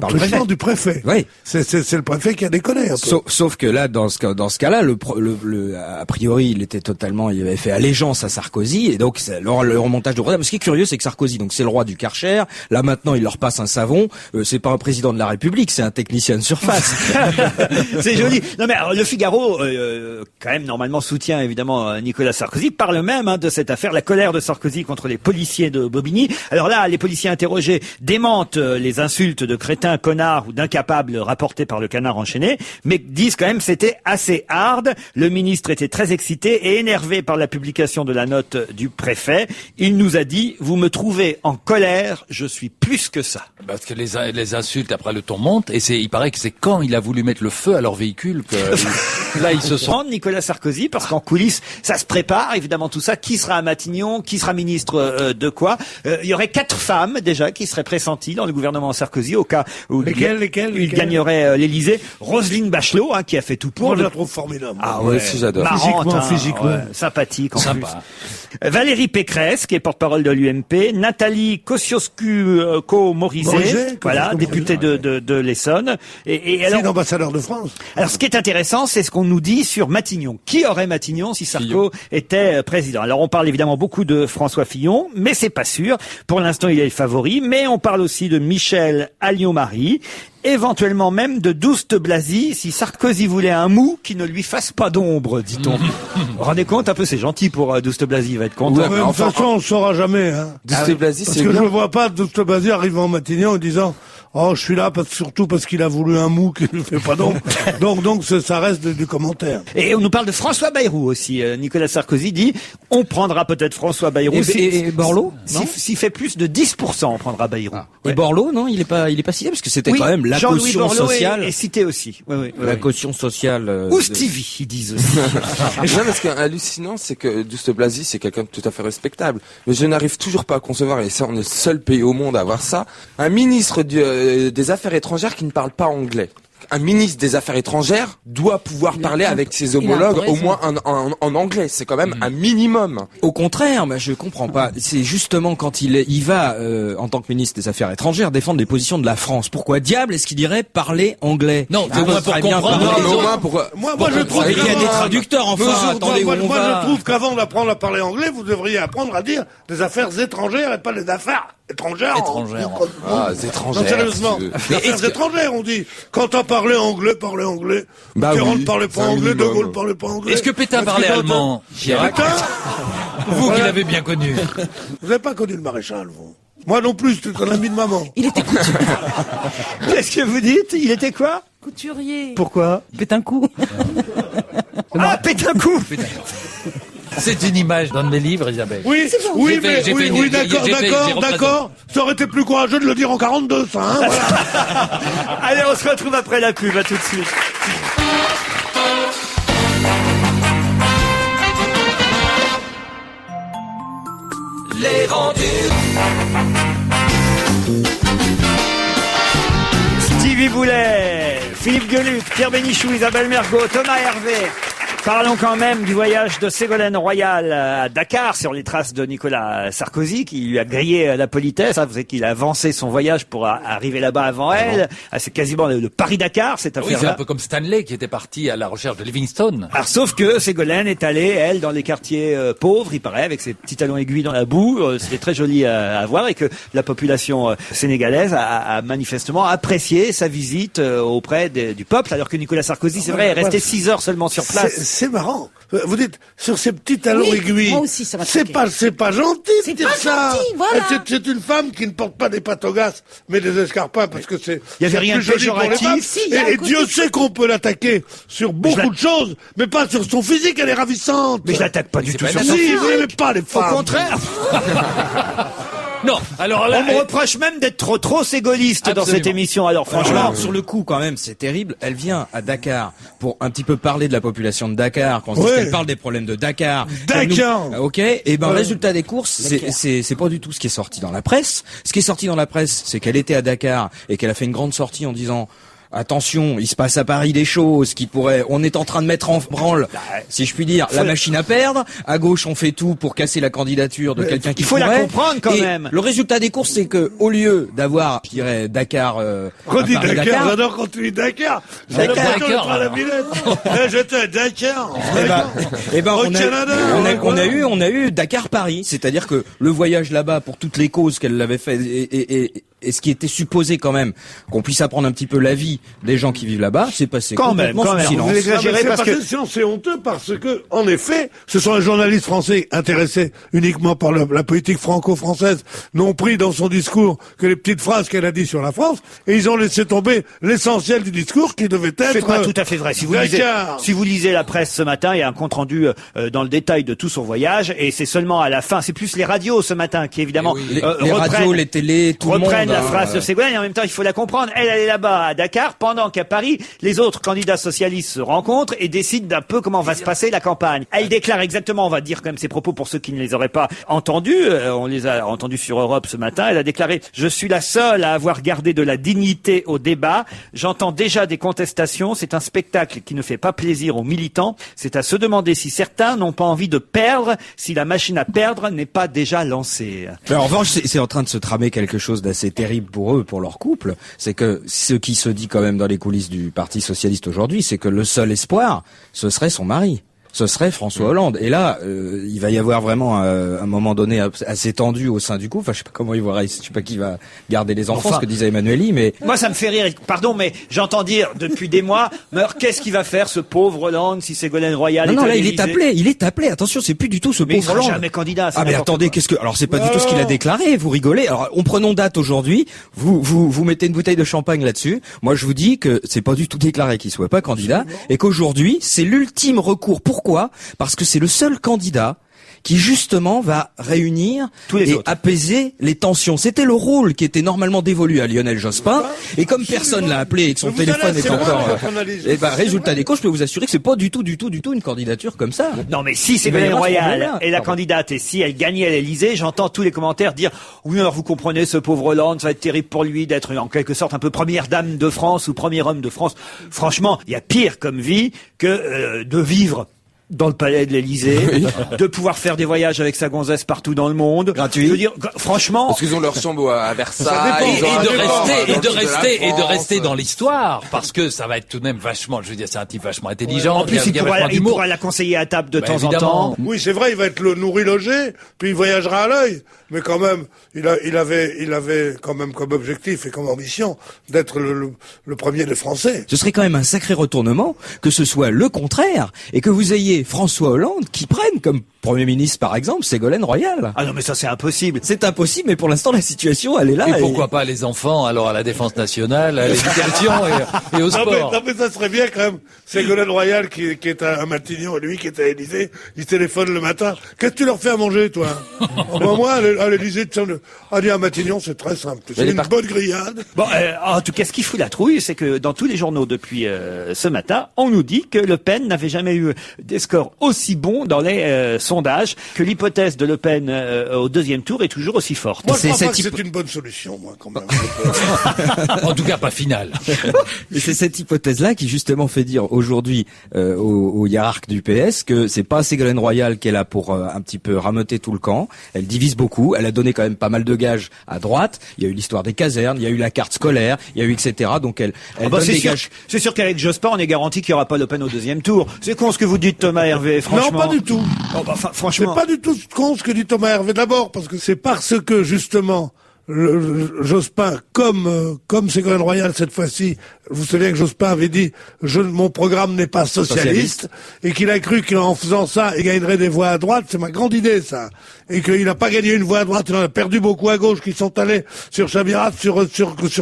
traitement du préfet. Oui. C'est le préfet qui a déconné un peu. Sauf que là, dans ce cas-là, a priori, il avait fait allégeance à Sarkozy et donc le remontage de droit. Mais ce qui est curieux, c'est que Sarkozy, donc c'est le roi du Karcher. Là maintenant, il leur passe un savon. C'est pas un président de la République, c'est un technicien de surface. C'est joli. Non mais alors, le Figaro, quand même normalement soutient évidemment Nicolas Sarkozy, parle même de cette affaire, la colère de Sarkozy contre les policiers de Bobigny. Alors là, les policiers interrogés démentent les insultes de crétins, connards ou d'incapables rapportées par le Canard enchaîné, mais disent quand même que c'était assez hard. Le ministre était très excité et énervé par la publication de la note du préfet. Il nous a dit « Vous me trouvez en colère, je suis plus que ça ». Parce que les insultes, après le ton monte. remonte, et il paraît que c'est quand il a voulu mettre le feu à leur véhicule que là ils se sont... Nicolas Sarkozy, parce qu'en coulisses, ça se prépare, évidemment tout ça. Qui sera à Matignon? Qui sera ministre de quoi? Il y aurait 4 femmes déjà qui seraient pressenties dans le gouvernement Sarkozy au cas où il gagnerait l'Élysée. Roselyne Bachelot, qui a fait tout pour. Moi, je la trouve formidable. Ah ouais, si j'adore. Marrante, physiquement. Ouais, sympathique en plus. Valérie Pécresse, qui est porte-parole de l'UMP. Nathalie Kosciusko-Morizet, voilà, députée de l'Essonne. Et alors, c'est l'ambassadeur de France. Alors, ce qui est intéressant, c'est ce qu'on nous dit sur Matignon. Qui aurait Matignon si Sarko était président? Alors, on parle évidemment beaucoup de François Fillon, mais c'est pas sûr. Pour l'instant, il est le favori. Mais on parle aussi de Michel Alliot-Marie. Éventuellement même de Douste Blazy, si Sarkozy voulait un mou qui ne lui fasse pas d'ombre, dit-on. Vous vous rendez compte un peu, c'est gentil pour Douste Blazy, il va être content. Ouais, de toute façon, on ne saura jamais. Douste Blazy, parce que je ne vois pas Douste Blazy arriver en Matignon en disant oh, je suis là surtout parce qu'il a voulu un mou qui ne lui fait pas d'ombre. donc ça reste du commentaire. Et on nous parle de François Bayrou aussi. Nicolas Sarkozy dit on prendra peut-être François Bayrou. Et Borloo, s'il fait plus de 10%, on prendra Bayrou. Et Borloo, non, il est pas cité parce que c'était quand même la caution sociale. Est cité aussi. La caution sociale. Ou Stevie, ils disent aussi. Non, mais ce qui est hallucinant, c'est que Douste Blazy, c'est quelqu'un de tout à fait respectable. Mais je n'arrive toujours pas à concevoir, et ça, on est le seul pays au monde à avoir ça, un ministre des Affaires étrangères qui ne parle pas anglais. Un ministre des Affaires étrangères doit pouvoir parler avec ses homologues au moins en anglais. C'est quand même un minimum. Au contraire, je comprends pas. C'est justement quand il va, en tant que ministre des Affaires étrangères, défendre les positions de la France. Pourquoi diable est-ce qu'il dirait parler anglais? Non, c'est moins pour comprendre. Moi, je trouve qu'il y a des traducteurs, enfin. Attendez, moi, je trouve qu'avant d'apprendre à parler anglais, vous devriez apprendre à dire des affaires étrangères et pas des affaires étrangères. Des étrangères. Non, sérieusement. Des affaires étrangères, on dit. Quand t'as parlé anglais, parlais anglais. Mitterrand ne parlait pas anglais, De Gaulle parlait pas anglais. Est-ce que Pétain parlait allemand? Vous qui l'avez bien connu. Vous n'avez pas connu le maréchal, vous? Moi non plus, c'est ton ami de maman. Il était couturier. Qu'est-ce que vous dites? Il était quoi? Couturier. Pourquoi? Pète un coup. Pète un coup. C'est une image dans mes livres, Isabelle. Oui, d'accord. Ça aurait été plus courageux de le dire en 42, ça, hein, voilà. Allez, on se retrouve après la pub, à tout de suite. Les rendus. Stevie Boulet, Philippe Gueluc, Pierre Bénichou, Isabelle Mergot, Thomas Hervé. Parlons quand même du voyage de Ségolène Royal à Dakar, sur les traces de Nicolas Sarkozy, qui lui a grillé la politesse. Vous savez qu'il a avancé son voyage pour arriver là-bas avant elle. C'est quasiment le Paris-Dakar, cette affaire-là. Oui, c'est un peu comme Stanley qui était parti à la recherche de Livingstone. Alors, sauf que Ségolène est allée, elle, dans les quartiers pauvres, il paraît, avec ses petits talons aiguilles dans la boue. C'était très joli à voir, et que la population sénégalaise a manifestement apprécié sa visite auprès du peuple, alors que Nicolas Sarkozy, c'est vrai, est resté 6 heures seulement sur place. C'est marrant. Vous dites, sur ces petits talons aiguilles. Moi aussi, ça m'a c'est pas gentil de dire ça. Gentil, voilà. C'est une femme qui ne porte pas des patogas, mais des escarpins, parce que c'est. Il y avait rien de péjoratif. Et Dieu sait qu'on peut l'attaquer sur beaucoup de choses, mais pas sur son physique, elle est ravissante. Mais je l'attaque pas du tout sur son physique. Vous n'aimez pas les femmes. Au contraire. Non, alors là, on me reproche même d'être trop ségoliste dans cette émission. Alors franchement, sur le coup, quand même, c'est terrible. Elle vient à Dakar pour un petit peu parler de la population de Dakar, quand elle parle des problèmes de Dakar. Ok. Et résultat des courses, c'est pas du tout ce qui est sorti dans la presse. Ce qui est sorti dans la presse, c'est qu'elle était à Dakar et qu'elle a fait une grande sortie en disant: attention, il se passe à Paris des choses on est en train de mettre en branle, si je puis dire, la machine à perdre. À gauche, on fait tout pour casser la candidature de quelqu'un qui pourrait. Il faut la comprendre quand même. Le résultat des courses, c'est que, au lieu d'avoir, je dirais, Dakar, redis Dakar, j'adore quand tu dis Dakar. Dakar. J'étais à Dakar. On a eu Dakar-Paris. C'est-à-dire que le voyage là-bas pour toutes les causes qu'elle l'avait fait et ce qui était supposé quand même qu'on puisse apprendre un petit peu la vie des gens qui vivent là-bas, c'est passé complètement sous silence. Vous exagérez parce que c'est honteux, parce que, en effet, ce sont les journalistes français intéressés uniquement par la politique franco-française, n'ont pris dans son discours que les petites phrases qu'elle a dit sur la France, et ils ont laissé tomber l'essentiel du discours qui devait être. C'est pas tout à fait vrai. Si vous lisez la presse ce matin, il y a un compte rendu dans le détail de tout son voyage, et c'est seulement à la fin. C'est plus les radios ce matin qui évidemment les radios, les télés, tout le monde la phrase de Ségolène, et en même temps, il faut la comprendre. Elle est là-bas à Dakar, pendant qu'à Paris, les autres candidats socialistes se rencontrent et décident d'un peu comment va se passer la campagne. Elle déclare exactement, on va dire quand même ses propos pour ceux qui ne les auraient pas entendus. On les a entendus sur Europe ce matin. Elle a déclaré « Je suis la seule à avoir gardé de la dignité au débat. J'entends déjà des contestations. C'est un spectacle qui ne fait pas plaisir aux militants. C'est à se demander si certains n'ont pas envie de perdre, si la machine à perdre n'est pas déjà lancée. » En revanche, c'est en train de se tramer quelque chose d'assez terrible pour eux, pour leur couple. C'est que ce qui se dit quand même dans les coulisses du Parti socialiste aujourd'hui, c'est que le seul espoir, ce serait son mari. Ce serait François Hollande. Et là, il va y avoir vraiment un moment donné assez tendu au sein du couple. Enfin, je sais pas comment il va, je sais pas qui va garder les enfants, ce que disait Emmanueli, mais... Moi, ça me fait rire. Pardon, mais j'entends dire depuis des mois, qu'est-ce qu'il va faire, ce pauvre Hollande, si Ségolène Royal Non, là, il est appelé. Attention, c'est plus du tout ce pauvre Hollande. Mais il sera jamais candidat. Ah, mais attendez, alors c'est pas du tout ce qu'il a déclaré. Vous rigolez. Alors, prenons date aujourd'hui. Vous mettez une bouteille de champagne là-dessus. Moi, je vous dis que c'est pas du tout déclaré qu'il soit pas candidat et qu'aujourd'hui, c'est l'ultime recours. Pourquoi ? Parce que c'est le seul candidat qui justement va réunir et apaiser les tensions. C'était le rôle qui était normalement dévolu à Lionel Jospin, et comme personne l'a appelé et que son téléphone est encore... résultat des courses, je peux vous assurer que c'est pas du tout une candidature comme ça. Non, mais si Ségolène Royal est la candidate et si elle gagnait à l'Élysée, j'entends tous les commentaires dire « Oui, alors vous comprenez, ce pauvre Hollande, ça va être terrible pour lui d'être en quelque sorte un peu première dame de France ou premier homme de France. » Franchement, il y a pire comme vie que de vivre dans le palais de l'Élysée, de pouvoir faire des voyages avec sa gonzesse partout dans le monde. Gratuit. Je veux dire, franchement. Parce qu'ils ont leur chambre à Versailles. Et de rester dans l'histoire. Parce que ça va être tout de même vachement, je veux dire, c'est un type vachement intelligent. En plus, il pourra la conseiller à table de temps en temps. Oui, c'est vrai, il va être nourri logé, puis il voyagera à l'œil. Mais quand même, il avait quand même comme objectif et comme ambition d'être le premier des Français. Ce serait quand même un sacré retournement que ce soit le contraire et que vous ayez François Hollande qui prenne comme Premier ministre, par exemple, Ségolène Royal. Ah non, mais ça, c'est impossible. C'est impossible, mais pour l'instant, la situation, elle est là. Et pourquoi pas les enfants, alors à la défense nationale, à l'éducation et au sport. Non, mais ça serait bien quand même. Ségolène Royal qui est à Matignon, et lui qui est à l'Élysée, il téléphone le matin. Qu'est-ce que tu leur fais à manger, toi? Moi, à l'Élysée, aller à Matignon, c'est très simple. C'est une bonne grillade. Bon, en tout cas, ce qui fout la trouille, c'est que dans tous les journaux depuis ce matin, on nous dit que Le Pen n'avait jamais eu des scores aussi bons dans les sondage, que l'hypothèse de Le Pen au deuxième tour est toujours aussi forte. Moi, je crois pas que c'est une bonne solution, moi, quand même. En tout cas, pas finale. Et c'est cette hypothèse-là qui, justement, fait dire aujourd'hui aux hiérarques du PS que c'est pas Ségolène Royal qui est là pour un petit peu rameuter tout le camp. Elle divise beaucoup. Elle a donné quand même pas mal de gages à droite. Il y a eu l'histoire des casernes, il y a eu la carte scolaire, il y a eu etc. Donc elle donne des gages. C'est sûr qu'avec Jospin, on est garanti qu'il n'y aura pas Le Pen au deuxième tour. C'est con ce que vous dites, Thomas Hervé, franchement. Non, pas du tout. Franchement. C'est pas du tout con ce que dit Thomas Hervé d'abord, parce que c'est parce que justement Jospin, comme Ségolène Royal cette fois-ci, vous vous souvenez que Jospin avait dit mon programme n'est pas socialiste, et qu'il a cru qu'en faisant ça, il gagnerait des voix à droite. C'est ma grande idée, ça. Et qu'il n'a pas gagné une voix à droite, il en a perdu beaucoup à gauche, qui sont allés sur Chabirat, sur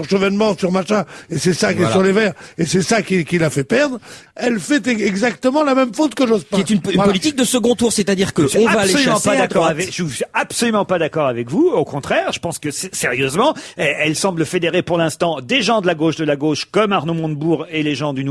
Chevènement, sur machin, et c'est ça qui est sur les Verts, et c'est ça qui l'a fait perdre. Elle fait exactement la même faute que Jospin. Qui est une politique de second tour, c'est-à-dire que on va aller chasser à droite. Je suis absolument pas d'accord avec vous. Au contraire, je pense que sérieusement, elle semble fédérer pour l'instant des gens de la gauche comme Arnaud Montebourg et les gens du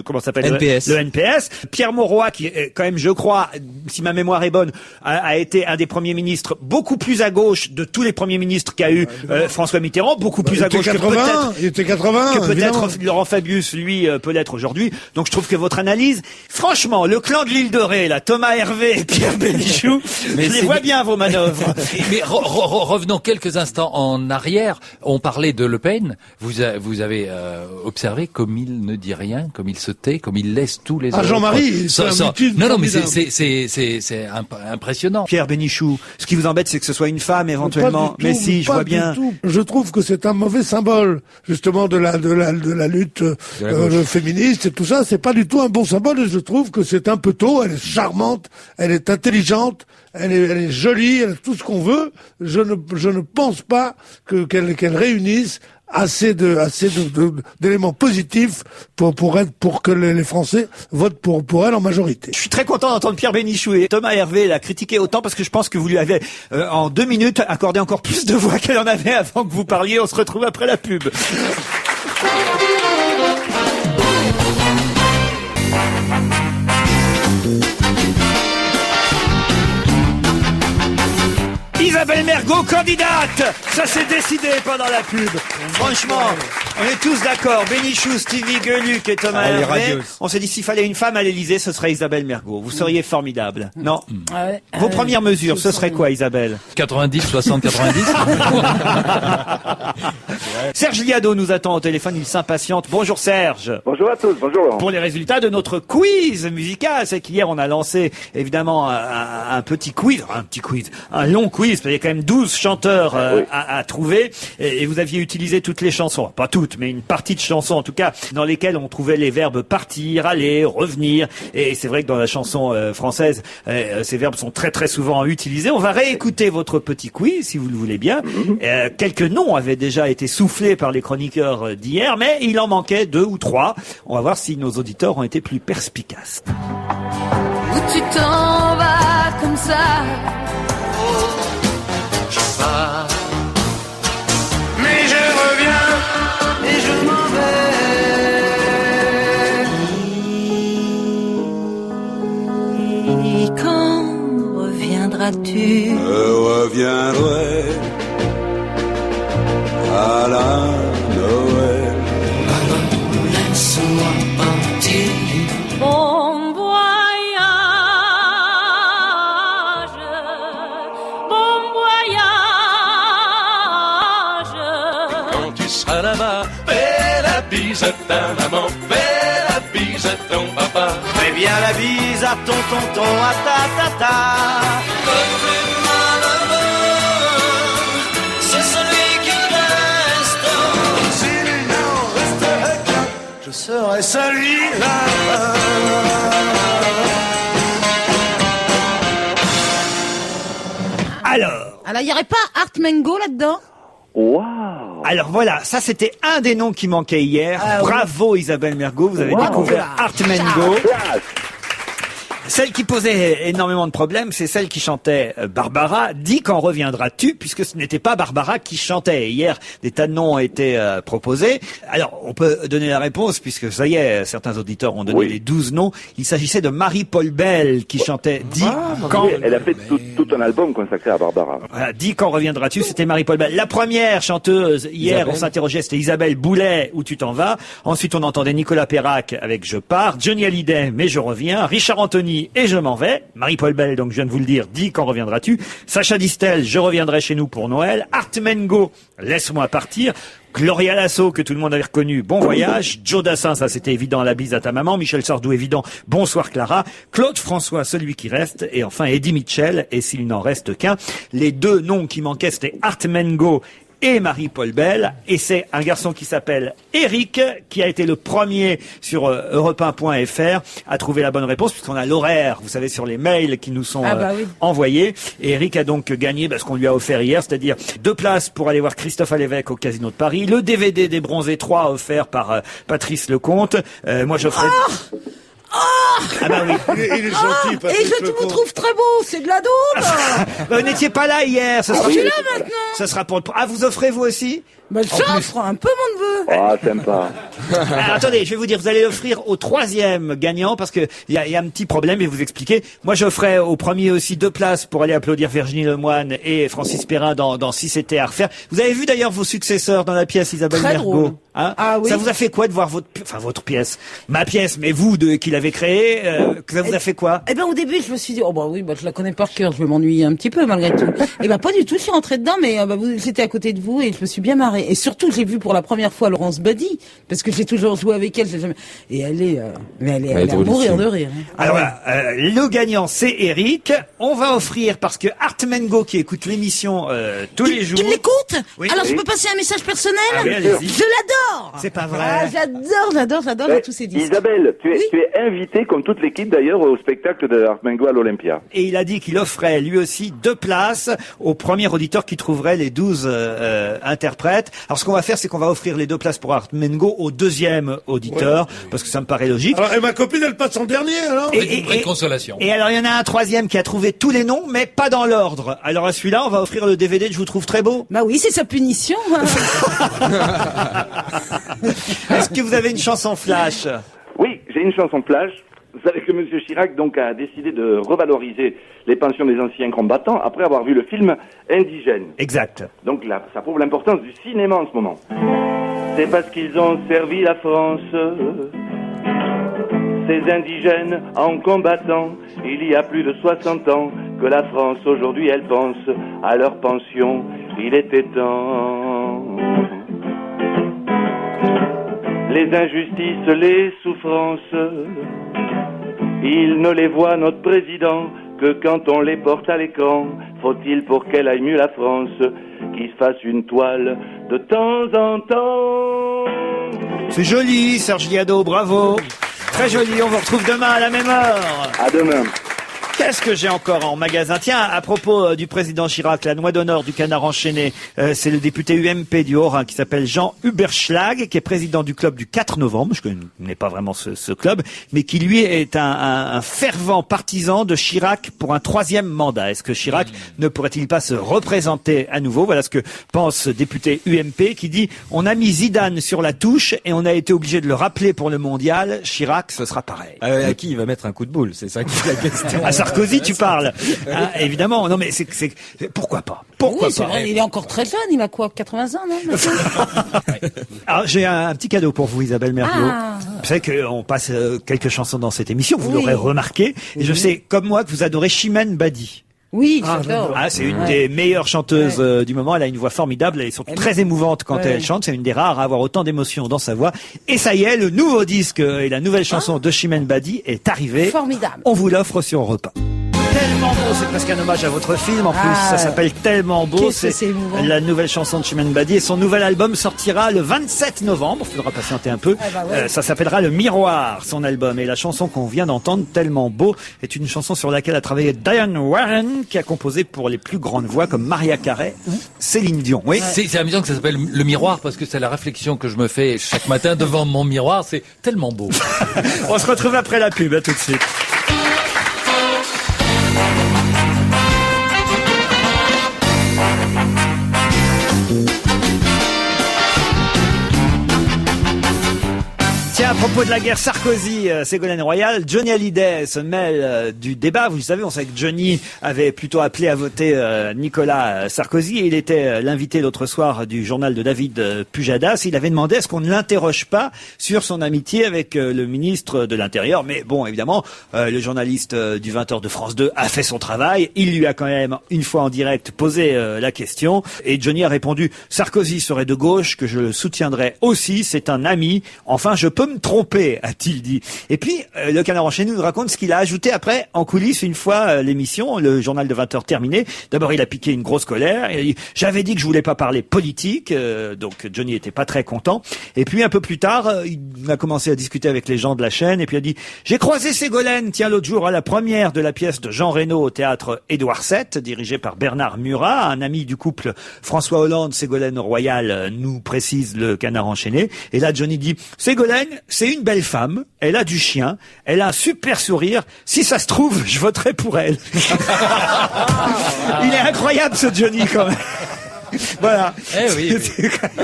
comment ça s'appelle NPS. Le NPS. Pierre Mauroy, qui est quand même, je crois, si ma mémoire est bonne, a été un des premiers ministres beaucoup plus à gauche de tous les premiers ministres qu'a eu François Mitterrand, beaucoup plus à gauche que peut-être Laurent Fabius, lui, peut l'être aujourd'hui. Donc je trouve que votre analyse, franchement, le clan de l'île de Ré, là, Thomas Hervé et Pierre Bénichou, je les vois bien vos manœuvres. Mais revenons quelques instants en arrière. On parlait de Le Pen. Vous avez observé comme il ne dit rien, comme il se tait, comme il laisse tous les autres. Jean-Marie, non, mais c'est impressionnant. Pierre Bénichou, ce qui vous embête, c'est que ce soit une femme éventuellement. Mais si, je vois bien. Je trouve que c'est un mauvais symbole, justement, de la lutte féministe et tout ça. C'est pas du tout un bon symbole. Et je trouve que c'est un peu tôt. Elle est charmante, elle est intelligente, elle est jolie, elle a tout ce qu'on veut. Je ne pense pas qu'elle réunisse assez d'éléments positifs pour que les Français votent pour elle en majorité. Je suis très content d'entendre Pierre Bénichou et Thomas Hervé la critiquer autant parce que je pense que vous lui avez en 2 minutes accordé encore plus de voix qu'elle en avait avant que vous parliez. On se retrouve après la pub. Isabelle Mergo, candidate. Ça s'est décidé pendant la pub. Franchement, on est tous d'accord. Bénichou, Stevie, Gueluc et Thomas Hervé. On s'est dit s'il fallait une femme à l'Élysée, ce serait Isabelle Mergo. Vous seriez formidable. Non. Vos premières mesures, ce serait quoi, Isabelle? 90, 60, 90. Serge Liado nous attend au téléphone, il s'impatiente. Bonjour Serge. Bonjour à tous, bonjour Laurent. Pour les résultats de notre quiz musical, c'est qu'hier on a lancé évidemment un long quiz, parce qu'il y a quand même 12 chanteurs à trouver, et vous aviez utilisé toutes les chansons, pas toutes, mais une partie de chansons en tout cas, dans lesquelles on trouvait les verbes partir, aller, revenir, et c'est vrai que dans la chanson française, ces verbes sont très très souvent utilisés. On va réécouter votre petit quiz, si vous le voulez bien. Quelques noms avaient déjà été soufflés par les chroniqueurs d'hier, mais il en manquait 2 ou 3. On va voir si nos auditeurs ont été plus perspicaces. Où tu t'en vas comme ça? Je pars, mais je reviens et je m'en vais. Et quand reviendras-tu? Je reviendrai à la Noël. Alors laisse-moi partir. Bon voyage, bon voyage. Quand tu seras là-bas, fais la bise à ta maman, fais la bise à ton papa. Fais bien la bise à ton tonton, à ta tata. Je serai celui-là. Alors, il n'y aurait pas Art Mengo là-dedans? Waouh. Alors voilà, ça c'était un des noms qui manquait hier. Bravo Isabelle Mergo, vous avez découvert Art Mengo. Celle qui posait énormément de problèmes, c'est celle qui chantait Barbara. Dis quand reviendras-tu, puisque ce n'était pas Barbara qui chantait. Hier, des tas de noms ont été proposés. Alors, on peut donner la réponse, puisque ça y est, certains auditeurs ont donné les 12 noms. Il s'agissait de Marie-Paul Bell qui chantait Dis quand... Elle a fait tout un album consacré à Barbara. Voilà, Dis quand reviendras-tu, c'était Marie-Paul Bell. La première chanteuse, hier, on s'interrogeait, c'était Isabelle Boulet, Où tu t'en vas. Ensuite, on entendait Nicolas Perrac avec Je pars, Johnny Hallyday, Mais je reviens, Richard Anthony et Je m'en vais. Marie-Paul Bell, donc je viens de vous le dire, Dis quand reviendras-tu. Sacha Distel, Je reviendrai chez nous pour Noël. Art Mengo, Laisse-moi partir. Gloria Lasso, que tout le monde avait reconnu, Bon voyage. Joe Dassin, ça c'était évident, La bise à ta maman. Michel Sardou, évident, Bonsoir Clara. Claude François, Celui qui reste. Et enfin Eddie Mitchell, Et s'il n'en reste qu'un. Les deux noms qui manquaient, c'était Art Mengo et Marie-Paul Bell, et c'est un garçon qui s'appelle Eric, qui a été le premier sur europe1.fr à trouver la bonne réponse, puisqu'on a l'horaire, vous savez, sur les mails qui nous sont envoyés. Et Eric a donc gagné ce qu'on lui a offert hier, c'est-à-dire 2 places pour aller voir Christophe Alévêque au Casino de Paris, le DVD des Bronzés 3 offert par Patrice Lecomte. Moi, je ferai... Ah bah oui. Il est gentil, Patrice Et je vous trouve très beau, c'est de la daube. Vous n'étiez pas là hier. Ce sera je suis là maintenant. Ce sera pour le... Ah, vous offrez vous aussi? J'offre un peu mon neveu. Ah, sympa. Alors, attendez, je vais vous dire, vous allez l'offrir au 3e gagnant, parce que il y a un petit problème, et vous expliquer. Moi, j'offrais au premier aussi 2 places pour aller applaudir Virginie Lemoine et Francis Perrin dans Si c'était à refaire. Vous avez vu d'ailleurs vos successeurs dans la pièce, Isabelle Mergo. Hein, oui. Ça vous a fait quoi de voir votre pièce, ma pièce, mais vous qui l'avez créée, ça vous a fait quoi? Eh ben au début, je me suis dit je la connais par cœur, je vais m'ennuyer un petit peu malgré tout. Et pas du tout, je suis rentrée dedans, mais j'étais à côté de vous et je me suis bien marrée. Et surtout, j'ai vu pour la première fois Laurence Badi, parce que j'ai toujours joué avec elle, et elle est à mourir de rire. Hein. Alors le gagnant c'est Eric. On va offrir, parce que Art Mengo qui écoute l'émission tous les jours. Il l'écoute? Oui. Alors je peux passer un message personnel? Ah oui, allez-y. Je l'adore. C'est pas vrai. Ah, j'adore tous ces disques. Isabelle, tu es invité, comme toute l'équipe d'ailleurs, au spectacle de Armengo à l'Olympia. Et il a dit qu'il offrait lui aussi 2 places au premier auditeur qui trouverait les 12 interprètes. Alors ce qu'on va faire, c'est qu'on va offrir les 2 places pour Armengo au deuxième auditeur, parce que ça me paraît logique. Alors, et ma copine, elle passe en dernier, alors? Une vraie consolation. Et alors il y en a un troisième qui a trouvé tous les noms, mais pas dans l'ordre. Alors à celui-là, on va offrir le DVD de Je vous trouve très beau. Bah oui, c'est sa punition. Est-ce que vous avez une chanson flash? Oui, j'ai une chanson flash. Vous savez que M. Chirac donc a décidé de revaloriser les pensions des anciens combattants après avoir vu le film Indigène. Exact. Donc là, ça prouve l'importance du cinéma en ce moment. C'est parce qu'ils ont servi la France, ces indigènes en combattant, il y a plus de 60 ans, que la France aujourd'hui elle pense à leur pension, il était temps. Les injustices, les souffrances, il ne les voit notre président que quand on les porte à l'écran. Faut-il pour qu'elle aille mieux la France qu'il se fasse une toile de temps en temps? C'est joli, Serge Liado, bravo. Très joli, on vous retrouve demain à la même heure. À demain. Qu'est-ce que j'ai encore en magasin? Tiens, à propos du président Chirac, la noix d'honneur du Canard enchaîné, c'est le député UMP du Haut-Rhin qui s'appelle Jean Huberschlag, qui est président du club du 4 novembre. Je connais pas vraiment ce club, mais qui lui est un fervent partisan de Chirac pour un 3e mandat. Est-ce que Chirac ne pourrait-il pas se représenter à nouveau? Voilà ce que pense ce député UMP qui dit: on a mis Zidane sur la touche et on a été obligé de le rappeler pour le mondial. Chirac, ce sera pareil. À qui il va mettre un coup de boule? C'est ça qui est la question. Sarkozy, tu parles. Hein, évidemment. Non, mais pourquoi pas? Pourquoi oui, c'est pas? vrai, il est encore très jeune. Il a quoi, 80 ans, non? Alors, j'ai un petit cadeau pour vous, Isabelle Mergo. Ah. Vous savez qu'on passe quelques chansons dans cette émission. Vous l'aurez remarqué. Et je sais, comme moi, que vous adorez Chimène Badi. Oui, j'adore. C'est une des meilleures chanteuses du moment. Elle a une voix formidable. Elle est surtout très émouvante quand elle chante. C'est une des rares à avoir autant d'émotions dans sa voix. Et ça y est, le nouveau disque et la nouvelle chanson de Chimène Badi est arrivé. Formidable. On vous l'offre sur Europe 1. Tellement beau, c'est presque un hommage à votre film. En plus, ça s'appelle Tellement beau. C'est la nouvelle chanson de Chimène Badi. Et son nouvel album sortira le 27 novembre. Il faudra patienter un peu. Ça s'appellera Le Miroir, son album. Et la chanson qu'on vient d'entendre, Tellement beau, est une chanson sur laquelle a travaillé Diane Warren, qui a composé pour les plus grandes voix comme Maria Carey, Céline Dion. Oui. C'est amusant que ça s'appelle Le Miroir, parce que c'est la réflexion que je me fais chaque matin devant mon miroir. C'est tellement beau. On se retrouve après la pub. À tout de suite. Tiens, à propos de la guerre Sarkozy-Ségolène Royal, Johnny Hallyday se mêle du débat. Vous savez, on sait que Johnny avait plutôt appelé à voter Nicolas Sarkozy. Et il était l'invité l'autre soir du journal de David Pujadas. Il avait demandé est-ce qu'on ne l'interroge pas sur son amitié avec le ministre de l'Intérieur. Mais bon, évidemment, le journaliste du 20h de France 2 a fait son travail. Il lui a quand même, une fois en direct, posé la question. Et Johnny a répondu « Sarkozy serait de gauche, que je le soutiendrais aussi. C'est un ami. Enfin, je peux me tromper, a-t-il dit. » Et puis, le Canard enchaîné nous raconte ce qu'il a ajouté après, en coulisses, une fois l'émission, le journal de 20h terminé. D'abord, il a piqué une grosse colère. Il a dit « J'avais dit que je voulais pas parler politique. » Donc, Johnny était pas très content. Et puis, un peu plus tard, il a commencé à discuter avec les gens de la chaîne. Et puis, il a dit « J'ai croisé Ségolène, tiens, l'autre jour, à la première de la pièce de Jean Reno au théâtre Édouard VII, dirigé par Bernard Murat, un ami du couple François Hollande-Ségolène Royal, nous précise le Canard enchaîné. Et là, Johnny dit « Ségolène, c'est une belle femme, elle a du chien, elle a un super sourire, si ça se trouve, je voterai pour elle. » Il est incroyable ce Johnny quand même. Voilà. Oui.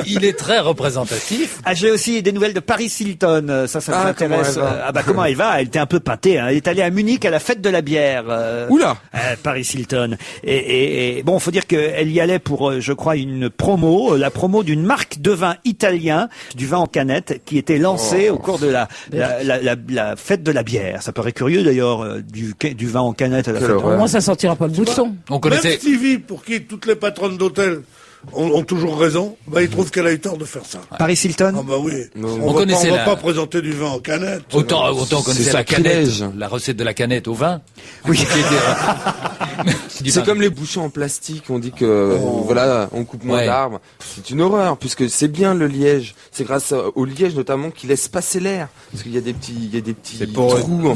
Il est très représentatif. J'ai aussi des nouvelles de Paris Hilton. Ça vous intéresse. Comment elle va? Elle était un peu pâtée. Elle est allée à Munich à la fête de la bière. Oula. Paris Hilton. Et bon, faut dire qu'elle y allait pour, je crois, une promo, la promo d'une marque de vin italien, du vin en canette, qui était lancée au cours de la fête de la bière. Ça paraît curieux d'ailleurs, du vin en canette à la fête. Au moins, ça sortira pas le bouchon. On connaissait. Même Stevie, pour qui toutes les patronnes d'hôtel ont toujours raison, ils trouvent qu'elle a eu tort de faire ça. Paris Hilton. Ah bah oui. On va pas présenter du vin en canette. Autant on connaissait la canette, la recette de la canette au vin. Oui. C'est comme les bouchons en plastique. On dit que voilà, on coupe moins d'arbres. C'est une horreur puisque c'est bien le liège. C'est grâce au liège notamment qui laisse passer l'air. Parce qu'il y a des petits trous,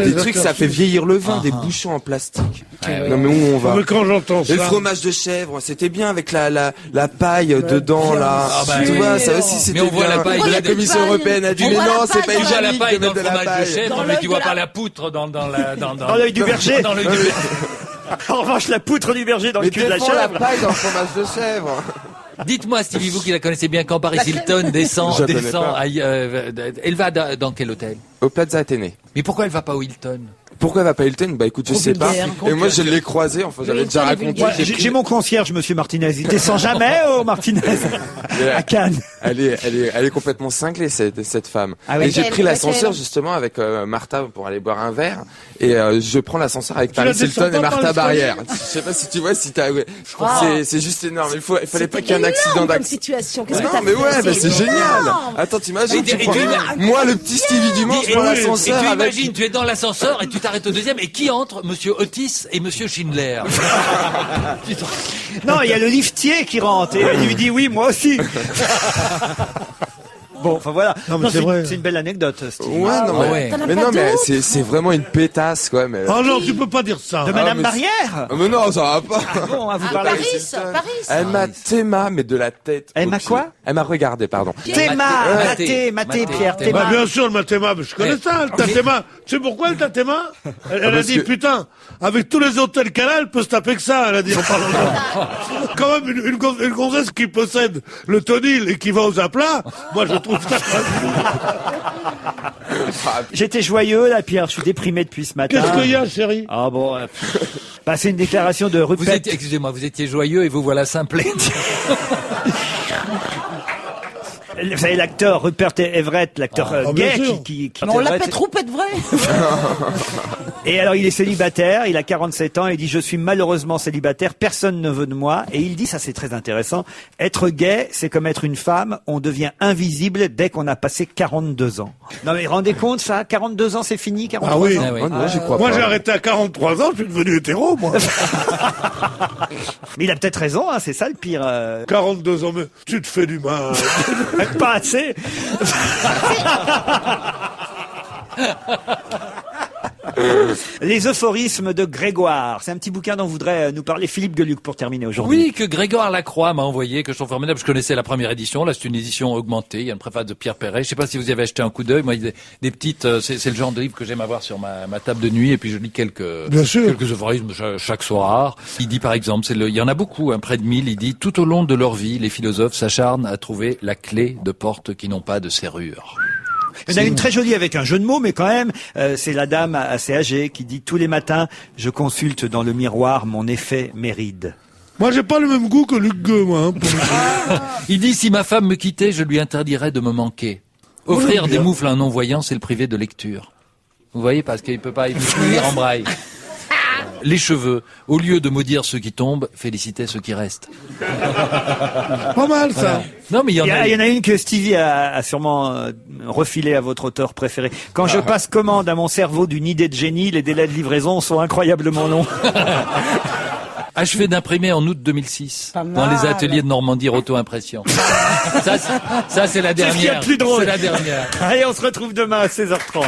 des trucs. Ça fait vieillir le vin. Des bouchons en plastique. Non mais où on va? Mais quand j'entends ça. Et le fromage de chèvre, c'était bien avec la paille dedans là. Tu vois, ça aussi c'était bien. Mais on voit la paille de la Commission européenne a dit mais non, c'est pas hygiénique de la paille dans le fromage de chèvre, mais tu vois pas la poutre dans l'œil du berger. Dans l'œil du berger. En revanche, la poutre du berger dans le cul de la chèvre. la paille dans le fromage de chèvre. Dites-moi, Stevie, vous qui la connaissez bien, quand Paris Hilton descend, elle va dans quel hôtel? Au Plaza Athénée. Mais pourquoi elle va pas au Hilton? Pourquoi elle va pas Hilton? Écoute, je sais pas. Et moi, je l'ai croisé, j'avais déjà raconté. J'ai mon concierge, monsieur Martinez. Il descend jamais au Martinez. À Cannes. Elle est complètement cinglée, cette femme. Ah oui. Et j'ai pris l'ascenseur, justement, avec Martha pour aller boire un verre. Et je prends l'ascenseur avec Paris Hilton et Martha Barrière. Je sais pas si tu vois, c'est juste énorme. Il fallait pas qu'il y ait un accident situation. Non, mais ouais, c'est génial. Attends, t'imagines, moi, le petit Stevie Dimanche, dans l'ascenseur. Et tu imagines, tu es dans l'ascenseur et tu t'arrêtes au deuxième, et qui entre? Monsieur Otis et Monsieur Schindler. Non, il y a le liftier qui rentre et elle lui dit oui, moi aussi. Bon, enfin voilà. Non, mais c'est une belle anecdote, Steve. Ouais, mais c'est vraiment une pétasse, quoi. Mais... Oh non, tu peux pas dire ça. De Madame Barrière? Mais non, ça va pas. Ah bon, vous parlez Paris. Elle m'a téma, mais de la tête. Elle m'a quoi? Elle m'a regardé, pardon. Maté, Pierre, Théma. Bah, bien sûr, elle m'a téma, je connais ça, elle t'a téma. Tu sais pourquoi elle t'a téma? Elle a dit, putain, avec tous les hôtels qu'elle a, elle peut se taper que ça, elle a dit en parlant de... Quand même, une gonzesse qui possède le tonil et qui va aux aplats, moi je trouve ça... J'étais joyeux, là, Pierre, je suis déprimé depuis ce matin. Qu'est-ce qu'il y a, chérie? Ah bon, c'est une déclaration de Rupert... Excusez-moi, vous étiez joyeux et vous voilà simplé. Vous savez, l'acteur Rupert Everett, l'acteur gay qui on l'appelle Rupert vrai. Et alors, il est célibataire, il a 47 ans, il dit « Je suis malheureusement célibataire, personne ne veut de moi. » Et il dit, ça c'est très intéressant, « Être gay, c'est comme être une femme, on devient invisible dès qu'on a passé 42 ans. » Non mais rendez compte ça, 42 ans c'est fini, 43 ans. Ah oui, moi j'ai arrêté à 43 ans, je suis devenu hétéro, moi. Mais il a peut-être raison, hein, c'est ça le pire. 42 ans, mais tu te fais du mal. Pas assez. Les euphorismes de Grégoire. C'est un petit bouquin dont voudrait nous parler Philippe Gueluc pour terminer aujourd'hui. Oui, que Grégoire Lacroix m'a envoyé, que je trouve formidable. Je connaissais la première édition. Là, c'est une édition augmentée. Il y a une préface de Pierre Perret. Je sais pas si vous y avez acheté un coup d'œil. Moi, il y a des petites, c'est le genre de livre que j'aime avoir sur ma table de nuit. Et puis, je lis quelques euphorismes chaque soir. Il dit, par exemple, il y en a beaucoup, près de 1000. Il dit, tout au long de leur vie, les philosophes s'acharnent à trouver la clé de portes qui n'ont pas de serrure. Il y en a une très jolie avec un jeu de mots, mais quand même, c'est la dame assez âgée qui dit « Tous les matins, je consulte dans le miroir mon effet Méride. » Moi, j'ai pas le même goût que Luc Gueux, moi. Il dit « Si ma femme me quittait, je lui interdirais de me manquer. Offrir des moufles à un non-voyant, c'est le priver de lecture. » Vous voyez, parce qu'il peut pas lire en braille. Les cheveux, au lieu de maudire ceux qui tombent, féliciter ceux qui restent. Pas mal, ça. Voilà. Non, mais il y en a une que Stevie a sûrement refilée à votre auteur préféré. Quand je passe commande à mon cerveau d'une idée de génie, les délais de livraison sont incroyablement longs. Achevé d'imprimer en août 2006 dans les ateliers de Normandie Auto-Impression. Ça, c'est la dernière. C'est ce qu'il y a de plus drôle. C'est la dernière. Allez, on se retrouve demain à 16h30.